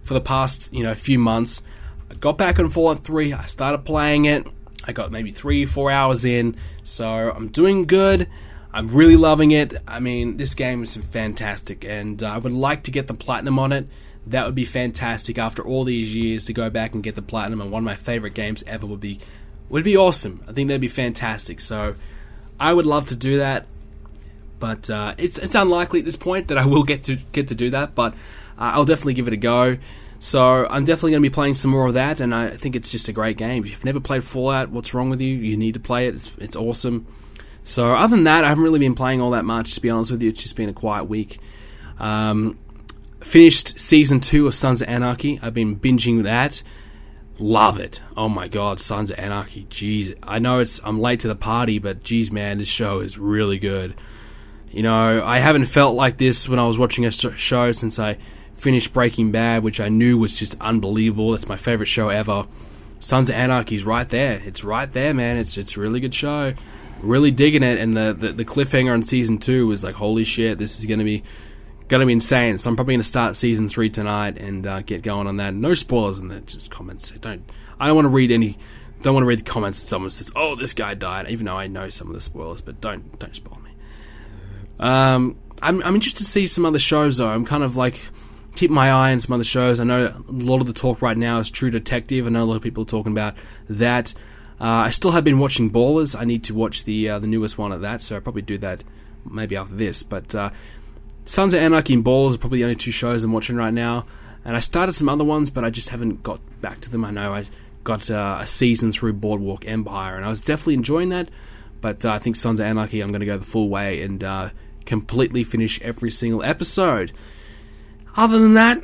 for the past, few months. I got back on Fallout 3. I started playing it. I got maybe 3-4 hours in. So I'm doing good. I'm really loving it. I mean, this game is fantastic, and I would like to get the platinum on it. That would be fantastic after all these years to go back and get the platinum, and one of my favorite games ever would be awesome. I think that'd be fantastic. So I would love to do that, but it's unlikely at this point that I will get to do that. But I'll definitely give it a go. So I'm definitely going to be playing some more of that, and I think it's just a great game. If you've never played Fallout, what's wrong with you? You need to play it. It's awesome. So other than that, I haven't really been playing all that much, to be honest with you. It's just been a quiet week. Finished Season 2 of Sons of Anarchy. I've been binging that. Love it. Oh my god, Sons of Anarchy. Jeez. I know I'm late to the party, but jeez, man, this show is really good. I haven't felt like this when I was watching a show since I finished Breaking Bad, which I knew was just unbelievable. It's my favorite show ever. Sons of Anarchy is right there. It's right there, man. It's a really good show. Really digging it, and the cliffhanger on Season 2 was like, holy shit, this is going to be insane. So I'm probably going to start Season 3 tonight and get going on that. No spoilers in the just comments. I don't want to read the comments that someone says, oh, this guy died, even though I know some of the spoilers, but don't spoil me. I'm interested to see some other shows, though. I'm kind of like keep my eye on some other shows. I know a lot of the talk right now is True Detective. I know a lot of people are talking about that. I still have been watching Ballers. I need to watch the newest one of that, so I'll probably do that maybe after this. But Sons of Anarchy and Ballers are probably the only two shows I'm watching right now. And I started some other ones, but I just haven't got back to them. I know I got a season through Boardwalk Empire, and I was definitely enjoying that. But I think Sons of Anarchy, I'm going to go the full way and completely finish every single episode. Other than that,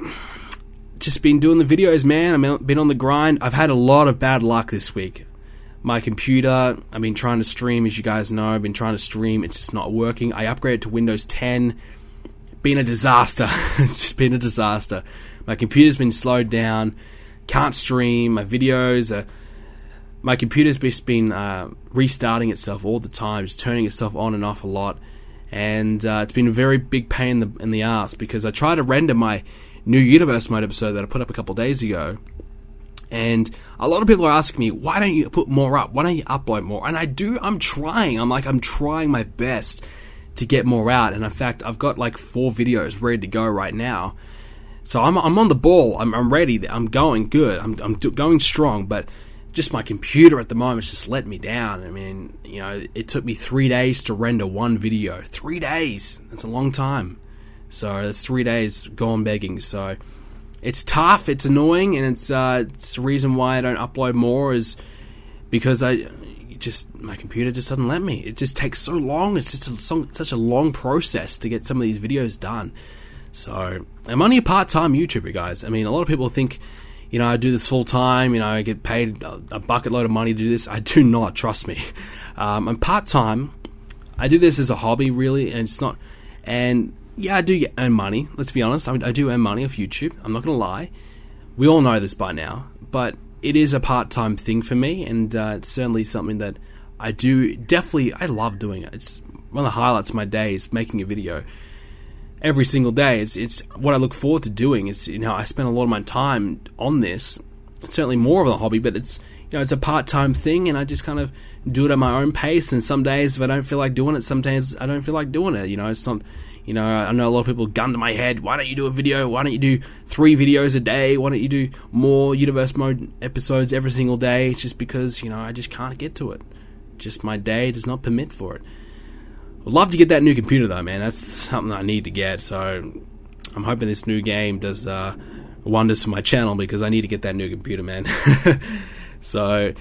just been doing the videos, man. I've been on the grind. I've had a lot of bad luck this week. My computer, I've been trying to stream, as you guys know. I've been trying to stream. It's just not working. I upgraded to Windows 10. Been a disaster. It's just been a disaster. My computer's been slowed down. Can't stream. My videos my computer's just been restarting itself all the time, just turning itself on and off a lot. And it's been a very big pain in the ass, because I tried to render my new Universe Mode episode that I put up a couple days ago. And a lot of people are asking me, why don't you put more up? Why don't you upload more? And I'm trying. I'm trying my best to get more out. And in fact, I've got like 4 videos ready to go right now. So I'm on the ball. I'm ready. I'm going good. I'm going strong. But just my computer at the moment just let me down. I mean, you know, it took me 3 days to render one video. 3 days. That's a long time. So that's 3 days gone begging. So it's tough. It's annoying, and it's the reason why I don't upload more is because my computer just doesn't let me. It just takes so long. It's just such a long process to get some of these videos done. So I'm only a part-time YouTuber, guys. I mean, a lot of people think, you know, I do this full-time, you know, I get paid a bucket load of money to do this. I do not, trust me. I'm part-time. I do this as a hobby, really, and it's not... And yeah, I do earn money, let's be honest. I do earn money off YouTube. I'm not going to lie. We all know this by now. But it is a part-time thing for me, and it's certainly something that I do... I love doing it. It's one of the highlights of my day is making a video. Every single day, it's what I look forward to doing. It's, you know, I spend a lot of my time on this. It's certainly more of a hobby, but it's, you know, it's a part-time thing, and I just kind of do it at my own pace. And some days, if I don't feel like doing it, sometimes I don't feel like doing it. You know, it's not, you know, I know a lot of people gun to my head. Why don't you do a video? Why don't you do 3 videos a day? Why don't you do more Universe Mode episodes every single day? It's just because, you know, I just can't get to it. Just my day does not permit for it. I'd love to get that new computer though, man. That's something I need to get. So I'm hoping this new game does wonders for my channel, because I need to get that new computer, man. So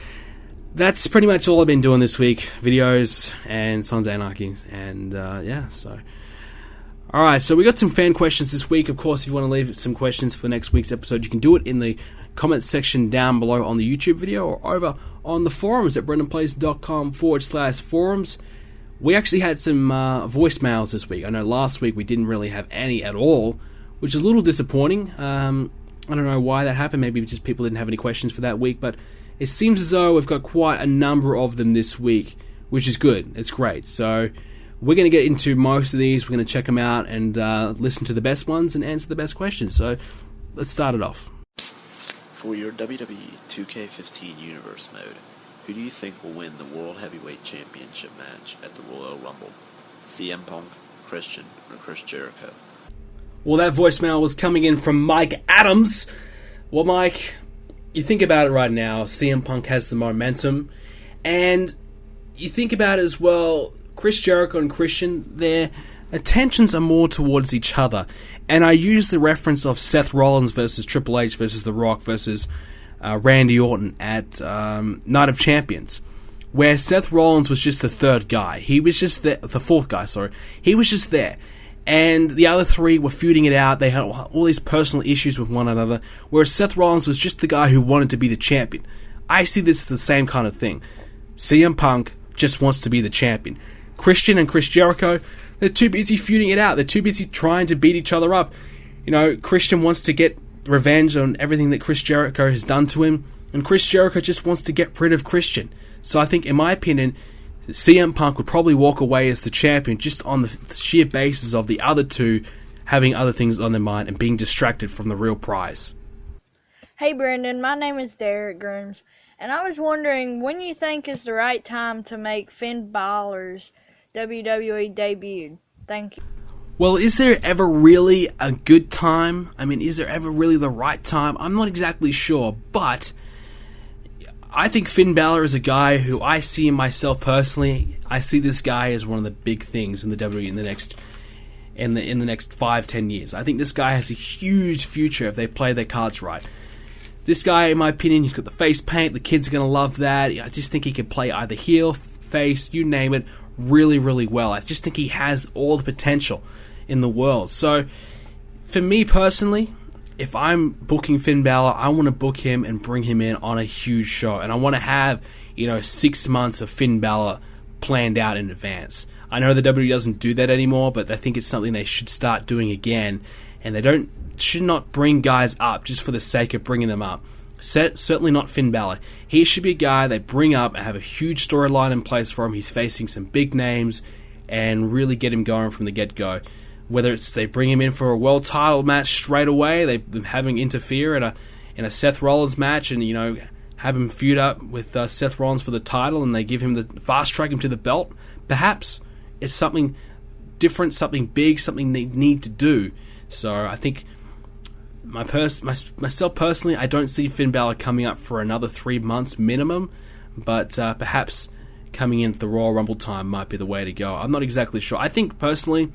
that's pretty much all I've been doing this week. Videos and Sons of Anarchy. And yeah, so... Alright, so we got some fan questions this week. Of course, if you want to leave some questions for next week's episode, you can do it in the comment section down below on the YouTube video, or over on the forums at BrendenPlayz.com/forums. We actually had some voicemails this week. I know last week we didn't really have any at all, which is a little disappointing. I don't know why that happened. Maybe just people didn't have any questions for that week, but it seems as though we've got quite a number of them this week, which is good. It's great. So we're going to get into most of these. We're going to check them out and listen to the best ones and answer the best questions. So let's start it off. For your WWE 2k16 Universe Mode, who do you think will win the World Heavyweight Championship match at the Royal Rumble? CM Punk, Christian, or Chris Jericho? Well, that voicemail was coming in from Mike Adams. Well, Mike, you think about it right now. CM Punk has the momentum. And you think about it as well, Chris Jericho and Christian, their attentions are more towards each other. And I use the reference of Seth Rollins versus Triple H versus The Rock versus Randy Orton at Night of Champions, where Seth Rollins was just the third guy. He was just the fourth guy, sorry. He was just there. And the other 3 were feuding it out. They had all these personal issues with one another, whereas Seth Rollins was just the guy who wanted to be the champion. I see this as the same kind of thing. CM Punk just wants to be the champion. Christian and Chris Jericho, they're too busy feuding it out. They're too busy trying to beat each other up. You know, Christian wants to get revenge on everything that Chris Jericho has done to him, and Chris Jericho just wants to get rid of Christian. So I think, in my opinion, CM Punk would probably walk away as the champion just on the sheer basis of the other 2 having other things on their mind and being distracted from the real prize. Hey Brendan, my name is Derek Grooms, and I was wondering when you think is the right time to make Finn Balor's WWE debut. Thank you. Well, is there ever really a good time? I mean, is there ever really the right time? I'm not exactly sure, but I think Finn Balor is a guy who I see in myself personally. I see this guy as one of the big things in the WWE in the next 5-10 years. I think this guy has a huge future if they play their cards right. This guy, in my opinion, he's got the face paint. The kids are going to love that. I just think he can play either heel, face, you name it, really, really well. I just think he has all the potential in the world. So, for me personally, if I'm booking Finn Balor, I want to book him and bring him in on a huge show. And I want to have, 6 months of Finn Balor planned out in advance. I know the WWE doesn't do that anymore, but I think it's something they should start doing again. And they should not bring guys up just for the sake of bringing them up. Certainly not Finn Balor. He should be a guy they bring up and have a huge storyline in place for him. He's facing some big names and really get him going from the get-go. Whether it's they bring him in for a world title match straight away, they have him interfere in a Seth Rollins match and, have him feud up with Seth Rollins for the title and they give him the fast track him to the belt. Perhaps it's something different, something big, something they need to do. So I think myself personally, I don't see Finn Balor coming up for another 3 months minimum, but perhaps coming in at the Royal Rumble time might be the way to go. I'm not exactly sure. I think personally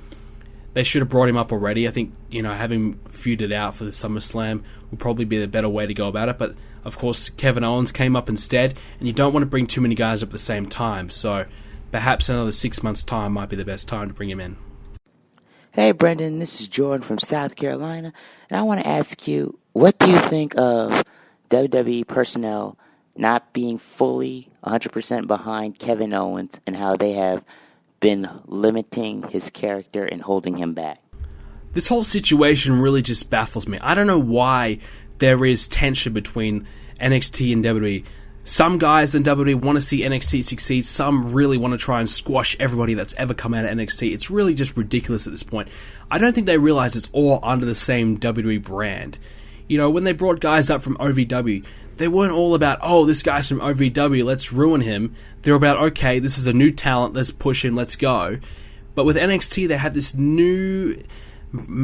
they should have brought him up already. I think, having feuded out for the Summerslam would probably be the better way to go about it. But, of course, Kevin Owens came up instead, and you don't want to bring too many guys up at the same time. So perhaps another 6 months' time might be the best time to bring him in. Hey, Brendan, this is Jordan from South Carolina, and I want to ask you, what do you think of WWE personnel not being fully 100% behind Kevin Owens and how they have been limiting his character and holding him back? This whole situation really just baffles me. I don't know why there is tension between NXT and WWE. Some guys in WWE want to see NXT succeed. Some really want to try and squash everybody that's ever come out of NXT. It's really just ridiculous at this point. I don't think they realize it's all under the same WWE brand. When they brought guys up from OVW, they weren't all about, this guy's from OVW, let's ruin him. They're about, okay, this is a new talent, let's push him, let's go. But with NXT, they have this new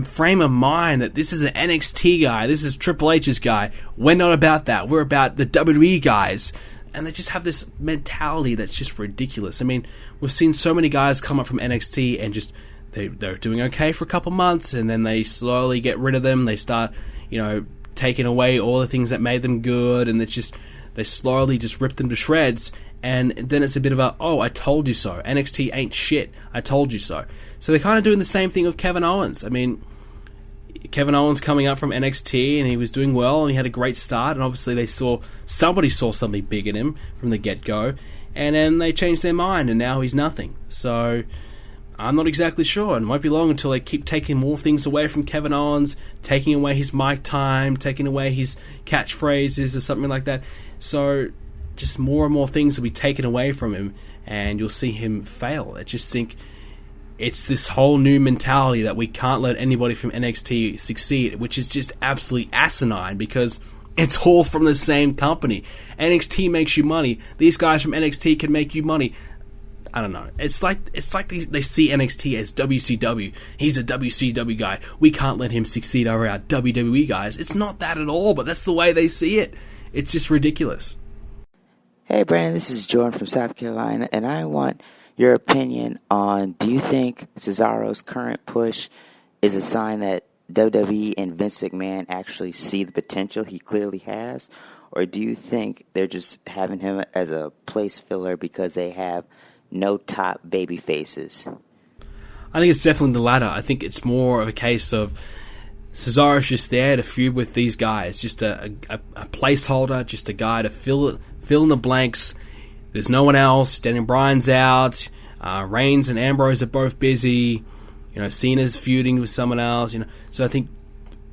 frame of mind that this is an NXT guy, this is Triple H's guy. We're not about that. We're about the WWE guys. And they just have this mentality that's just ridiculous. I mean, we've seen so many guys come up from NXT and just, they're doing okay for a couple months, and then they slowly get rid of them. They start, taking away all the things that made them good, and they slowly just rip them to shreds, and then it's a bit of a, I told you so. NXT ain't shit. I told you so. So they're kind of doing the same thing with Kevin Owens. I mean, Kevin Owens coming up from NXT, and he was doing well, and he had a great start, and obviously somebody saw something big in him from the get-go, and then they changed their mind, and now he's nothing. So I'm not exactly sure, and it won't be long until they keep taking more things away from Kevin Owens, taking away his mic time, taking away his catchphrases or something like that. So just more and more things will be taken away from him, and you'll see him fail. I just think it's this whole new mentality that we can't let anybody from NXT succeed, which is just absolutely asinine because it's all from the same company. NXT makes you money. These guys from NXT can make you money. I don't know. It's like they see NXT as WCW. He's a WCW guy. We can't let him succeed over our WWE guys. It's not that at all, but that's the way they see it. It's just ridiculous. Hey, Brandon, this is Jordan from South Carolina, and I want your opinion on, do you think Cesaro's current push is a sign that WWE and Vince McMahon actually see the potential he clearly has? Or do you think they're just having him as a place filler because they have no top baby faces? I think it's definitely the latter. I think it's more of a case of Cesaro's just there to feud with these guys, just a placeholder, just a guy to fill in the blanks. There's no one else. Daniel Bryan's out. Reigns and Ambrose are both busy. Cena's feuding with someone else. So I think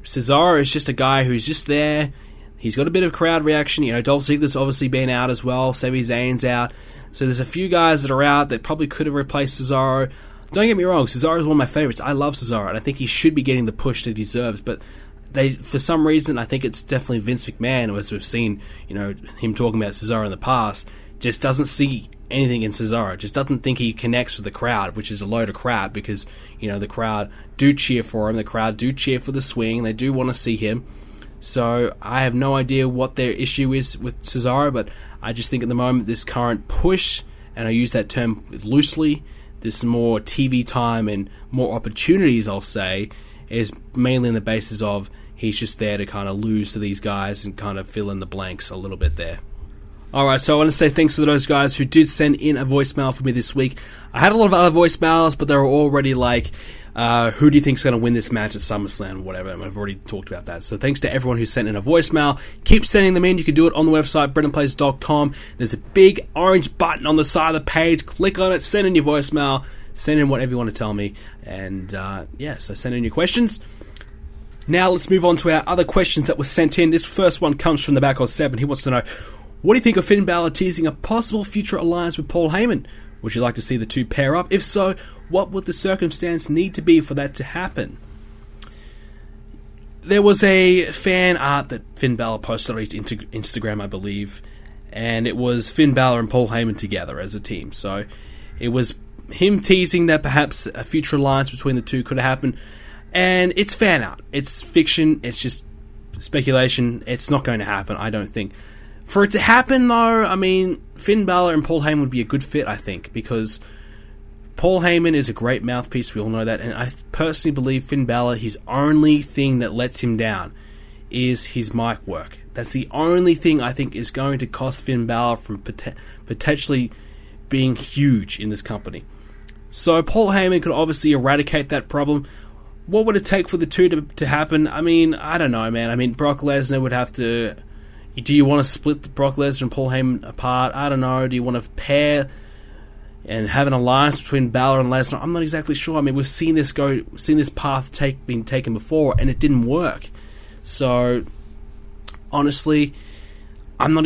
Cesaro is just a guy who's just there. He's got a bit of crowd reaction. Dolph Ziggler's obviously been out as well. Sami Zayn's out. So there's a few guys that are out that probably could have replaced Cesaro. Don't get me wrong, Cesaro is one of my favorites. I love Cesaro, and I think he should be getting the push that he deserves. But for some reason, I think it's definitely Vince McMahon, as we've seen, him talking about Cesaro in the past, just doesn't see anything in Cesaro. Just doesn't think he connects with the crowd, which is a load of crap because, the crowd do cheer for him. The crowd do cheer for the swing. They do want to see him. So I have no idea what their issue is with Cesaro, but I just think at the moment this current push, and I use that term loosely, this more TV time and more opportunities, I'll say, is mainly on the basis of he's just there to kind of lose to these guys and kind of fill in the blanks a little bit there. Alright, so I want to say thanks to those guys who did send in a voicemail for me this week. I had a lot of other voicemails, but they were already like, who do you think's going to win this match at SummerSlam or whatever, and I've already talked about that. So thanks to everyone who sent in a voicemail. Keep sending them in. You can do it on the website, BrendenPlayz.com. There's a big orange button on the side of the page. Click on it, send in your voicemail, send in whatever you want to tell me, and so send in your questions. Now let's move on to our other questions that were sent in. This first one comes from the back of 7. He wants to know, what do you think of Finn Balor teasing a possible future alliance with Paul Heyman? Would you like to see the two pair up? If so, what would the circumstance need to be for that to happen? There was a fan art that Finn Balor posted on his Instagram, I believe, and it was Finn Balor and Paul Heyman together as a team. So it was him teasing that perhaps a future alliance between the two could happen, and it's fan art. It's fiction. It's just speculation. It's not going to happen, I don't think. For it to happen, though, I mean, Finn Balor and Paul Heyman would be a good fit, I think, because Paul Heyman is a great mouthpiece, we all know that, and I personally believe Finn Balor, his only thing that lets him down is his mic work. That's the only thing I think is going to cost Finn Balor from potentially being huge in this company. So Paul Heyman could obviously eradicate that problem. What would it take for the two to happen? I mean, I don't know, man. I mean, Brock Lesnar would have to... Do you want to split Brock Lesnar and Paul Heyman apart? I don't know. Do you want to pair and have an alliance between Balor and Lesnar? I'm not exactly sure. I mean, we've seen this path being taken before, and it didn't work. So, honestly, I'm not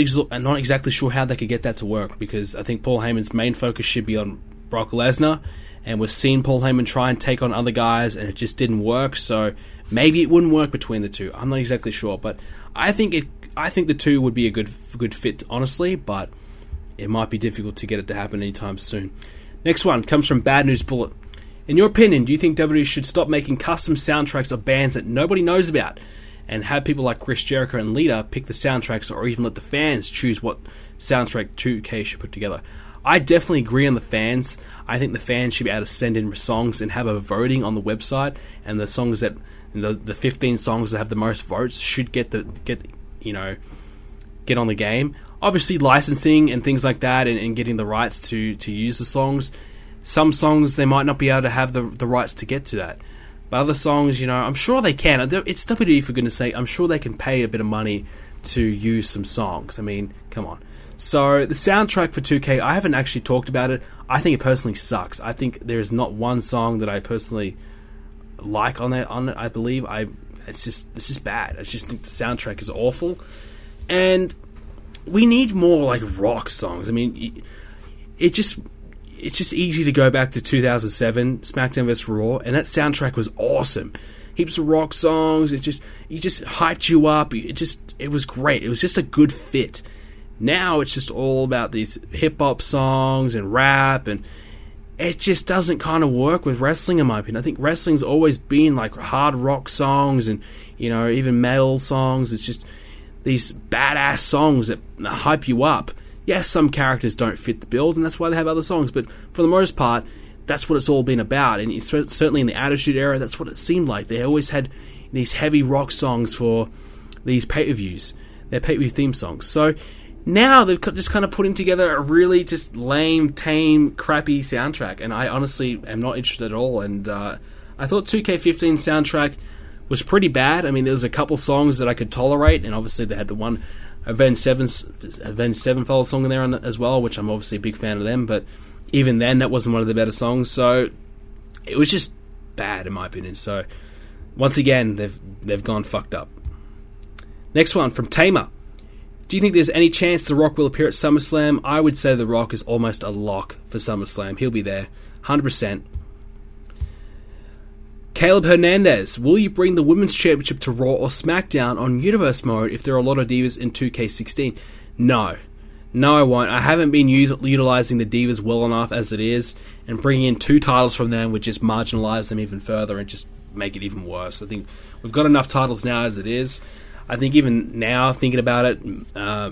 exactly sure how they could get that to work, because I think Paul Heyman's main focus should be on Brock Lesnar, and we've seen Paul Heyman try and take on other guys, and it just didn't work. So maybe it wouldn't work between the two. I'm not exactly sure, but I think the two would be a good fit, honestly, but it might be difficult to get it to happen anytime soon. Next one comes from Bad News Bullet. In your opinion, do you think WWE should stop making custom soundtracks of bands that nobody knows about, and have people like Chris Jericho and Lita pick the soundtracks, or even let the fans choose what soundtrack 2K should put together? I definitely agree on the fans. I think the fans should be able to send in songs and have a voting on the website, and the songs that the 15 songs that have the most votes should get on the game. Obviously, licensing and things like that, and getting the rights to use the songs. Some songs they might not be able to have the rights to get to that, but other songs, I'm sure they can. It's WWE, for goodness sake. I'm sure they can pay a bit of money to use some songs. I mean, come on. So the soundtrack for 2K, I haven't actually talked about it. I think it personally sucks. I think there's not one song that I personally like on it. I believe it's just bad. I just think the soundtrack is awful, and we need more like rock songs. I mean, it's just easy to go back to 2007 SmackDown vs Raw, and that soundtrack was awesome. Heaps of rock songs. It just hyped you up. It was great. It was just a good fit. Now it's just all about these hip-hop songs and rap, and it just doesn't kind of work with wrestling, in my opinion. I think wrestling's always been like hard rock songs and, even metal songs. It's just these badass songs that hype you up. Yes, some characters don't fit the build, and that's why they have other songs, but for the most part, that's what it's all been about. And certainly in the Attitude Era, that's what it seemed like. They always had these heavy rock songs for these pay-per-views, their pay-per-view theme songs. So now they're just kind of putting together a really just lame, tame, crappy soundtrack, and I honestly am not interested at all. And I thought 2K15 soundtrack was pretty bad. I mean, there was a couple songs that I could tolerate, and obviously they had the one Avenged Sevenfold song in there as well, which I'm obviously a big fan of them, but even then, that wasn't one of the better songs, so it was just bad in my opinion. So once again, they've gone fucked up. Next one from Tamer. Do you think there's any chance The Rock will appear at SummerSlam? I would say The Rock is almost a lock for SummerSlam. He'll be there, 100%. Caleb Hernandez, will you bring the Women's Championship to Raw or SmackDown on Universe Mode if there are a lot of Divas in 2K16? No, No, I won't. I haven't been utilizing the Divas well enough as it is, and bringing in 2 titles from them would just marginalize them even further and just make it even worse. I think we've got enough titles now as it is. I think even now, thinking about it,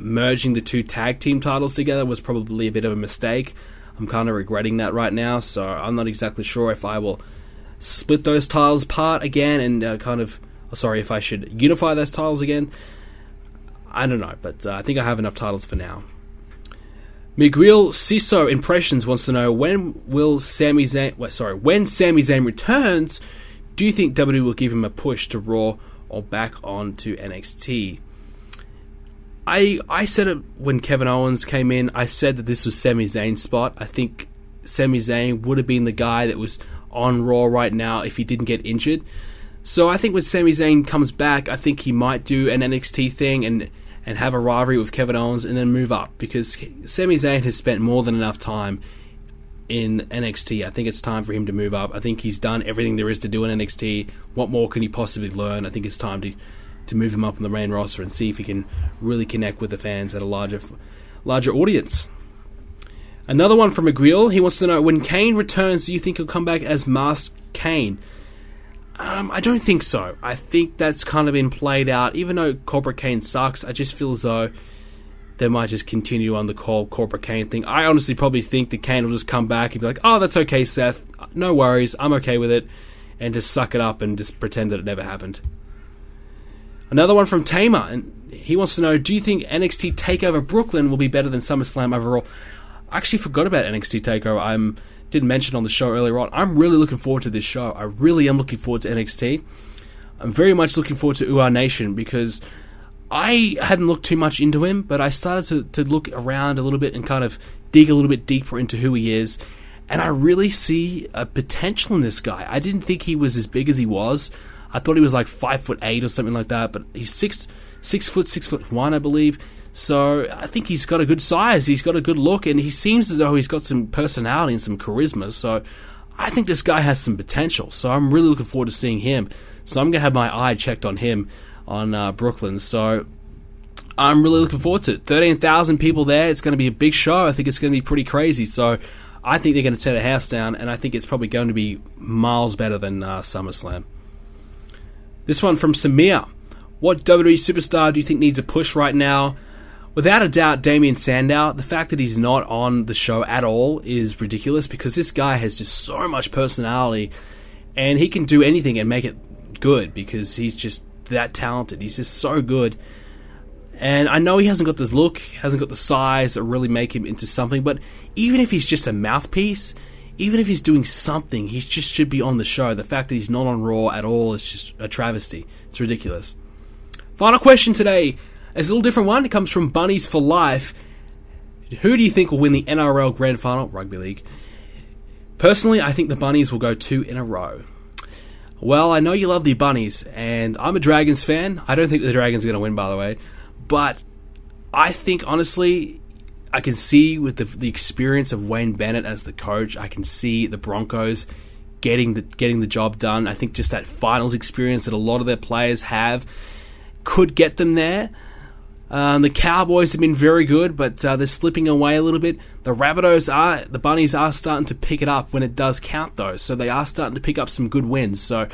merging the 2 tag team titles together was probably a bit of a mistake. I'm kind of regretting that right now, so I'm not exactly sure if I will split those titles apart again and if I should unify those titles again. I don't know, but I think I have enough titles for now. Miguel Ciso Impressions wants to know when Sami Zayn returns, do you think WWE will give him a push to Raw or back on to NXT? I said it when Kevin Owens came in. I said that this was Sami Zayn's spot. I think Sami Zayn would have been the guy that was on Raw right now if he didn't get injured. So I think when Sami Zayn comes back, I think he might do an NXT thing and have a rivalry with Kevin Owens and then move up, because Sami Zayn has spent more than enough time in NXT. I think it's time for him to move up. I think he's done everything there is to do in NXT. What more can he possibly learn? I think it's time to move him up on the main roster and see if he can really connect with the fans at a larger audience. Another one from Miguel. He wants to know, when Kane returns, do you think he'll come back as Masked Kane? I don't think so. I think that's kind of been played out. Even though Corporate Kane sucks, I just feel as though they might just continue on the Corporate Kane thing. I honestly probably think that Kane will just come back and be like, oh, that's okay, Seth. No worries. I'm okay with it. And just suck it up and just pretend that it never happened. Another one from Tamer, and he wants to know, do you think NXT TakeOver Brooklyn will be better than SummerSlam overall? I actually forgot about NXT TakeOver. I didn't mention on the show earlier on. I'm really looking forward to this show. I really am looking forward to NXT. I'm very much looking forward to UR Nation, because I hadn't looked too much into him, but I started to look around a little bit and kind of dig a little bit deeper into who he is, and I really see a potential in this guy. I didn't think he was as big as he was. I thought he was like 5'8" or something like that, but he's 6'1", I believe. So I think he's got a good size, he's got a good look, and he seems as though he's got some personality and some charisma. So I think this guy has some potential. So I'm really looking forward to seeing him. So I'm going to have my eye checked on him on Brooklyn. So I'm really looking forward to it. 13,000 people there. It's going to be a big show. I think it's going to be pretty crazy. So I think they're going to tear the house down, and I think it's probably going to be miles better than SummerSlam. This one from Samir. What WWE superstar do you think needs a push right now? Without a doubt, Damien Sandow. The fact that he's not on the show at all is ridiculous, because this guy has just so much personality, and he can do anything and make it good, because he's just that talented. He's just so good. And I know he hasn't got this look, hasn't got the size that really make him into something, but even if he's just a mouthpiece, even if he's doing something, he just should be on the show. The fact that he's not on Raw at all is just a travesty. It's ridiculous. Final question today. It's a little different one. It comes from Bunnies for Life. Who do you think will win the NRL Grand Final? Rugby League. Personally, I think the Bunnies will go 2 in a row. Well, I know you love the Bunnies, and I'm a Dragons fan. I don't think the Dragons are going to win, by the way. But I think, honestly, I can see with the experience of Wayne Bennett as the coach, I can see the Broncos getting the job done. I think just that finals experience that a lot of their players have could get them there. The Cowboys have been very good, but they're slipping away a little bit. The Bunnies are starting to pick it up when it does count, though. So they are starting to pick up some good wins. So I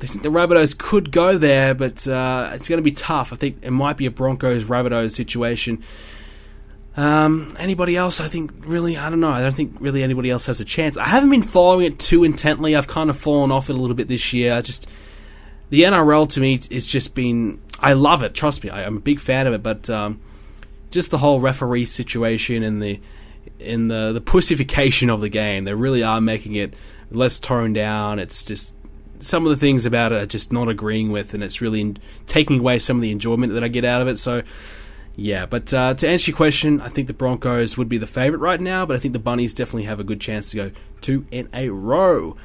think the Rabbitohs could go there, but it's going to be tough. I think it might be a Broncos-Rabbitohs situation. Anybody else? I don't know. I don't think really anybody else has a chance. I haven't been following it too intently. I've kind of fallen off it a little bit this year. The NRL to me is just been... I love it, trust me. I'm a big fan of it, but just the whole referee situation and the pussification of the game, they really are making it less toned down. It's just... some of the things about it are just not agreeing with, and it's really taking away some of the enjoyment that I get out of it. So, yeah. But to answer your question, I think the Broncos would be the favourite right now, but I think the Bunnies definitely have a good chance to go 2 in a row.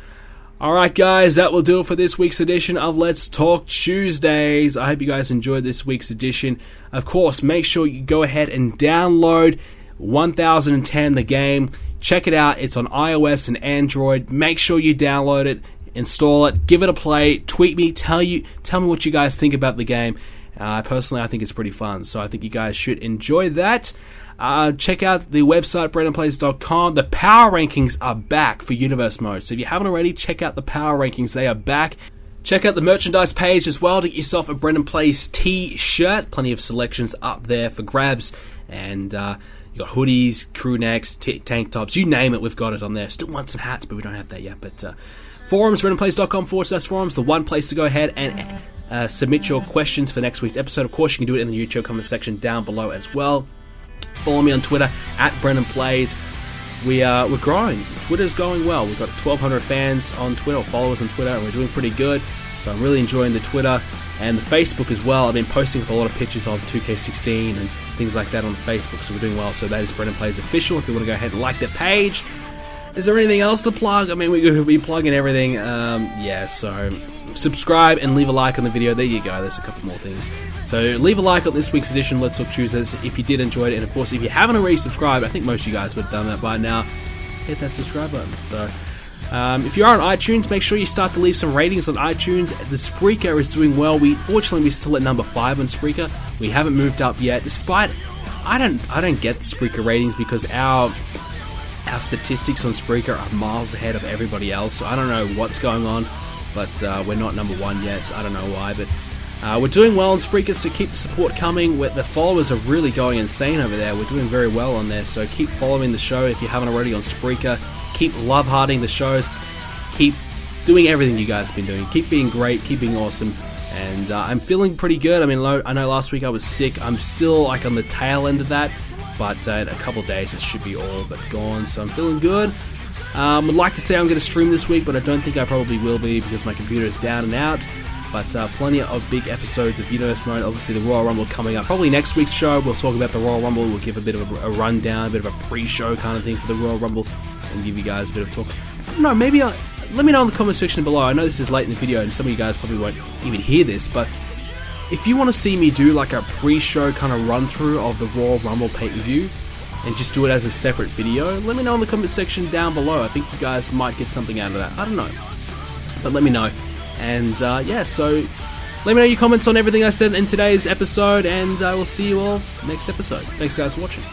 Alright guys, that will do it for this week's edition of Let's Talk Tuesdays. I hope you guys enjoyed this week's edition. Of course, make sure you go ahead and download 1010 the game. Check it out. It's on iOS and Android. Make sure you download it, install it, give it a play, tweet me, tell me what you guys think about the game, Personally, I think it's pretty fun, so I think you guys should enjoy that. Check out the website, BrendenPlayz.com. The power rankings are back for Universe Mode, so if you haven't already, check out the power rankings. They are back. Check out the merchandise page as well to get yourself a BrendenPlayz t-shirt. Plenty of selections up there for grabs, and you got hoodies, crew necks, tank tops, you name it, we've got it on there. Still want some hats, but we don't have that yet. But forums, BrendenPlayz.com/forums, the one place to go ahead and submit your questions for next week's episode. Of course, you can do it in the YouTube comment section down below as well. Follow me on Twitter at BrendenPlayz. We're growing. Twitter's going well. We've got 1,200 fans on Twitter, or followers on Twitter, and we're doing pretty good. So I'm really enjoying the Twitter and the Facebook as well. I've been posting up a lot of pictures of 2k16 and things like that on Facebook, so we're doing well. So that is BrendenPlayz official. If you want to go ahead and like the page. Is there anything else to plug? I mean, we've been plugging everything. So subscribe and leave a like on the video. There you go. There's a couple more things. So leave a like on this week's edition, Let's Talk Tuesdays, if you did enjoy it. And of course, if you haven't already subscribed, I think most of you guys would have done that by now, hit that subscribe button. So if you are on iTunes, make sure you start to leave some ratings on iTunes. The Spreaker is doing well. Fortunately, we're still at number 5 on Spreaker. We haven't moved up yet, despite I don't get the Spreaker ratings because our statistics on Spreaker are miles ahead of everybody else. So I don't know what's going on, but we're not number 1 yet. I don't know why, but we're doing well on Spreaker, so keep the support coming. The followers are really going insane over there. We're doing very well on there, so keep following the show if you haven't already on Spreaker. Keep love-hearting the shows. Keep doing everything you guys have been doing. Keep being great. Keep being awesome. And I'm feeling pretty good. I mean, I know last week I was sick. I'm still like on the tail end of that, but in a couple of days it should be all but gone. So I'm feeling good. Would like to say I'm going to stream this week, but I don't think I probably will be because my computer is down and out. But plenty of big episodes of Universe Mode. Obviously, the Royal Rumble coming up. Probably next week's show, we'll talk about the Royal Rumble. We'll give a bit of a rundown, a bit of a pre-show kind of thing for the Royal Rumble, and give you guys a bit of talk. I don't know, maybe let me know in the comment section below. I know this is late in the video, and some of you guys probably won't even hear this, but if you want to see me do like a pre-show kind of run-through of the Royal Rumble pay-per-view, and just do it as a separate video, let me know in the comment section down below. I think you guys might get something out of that. I don't know, but let me know. And so let me know your comments on everything I said in today's episode, and I will see you all next episode. Thanks guys for watching.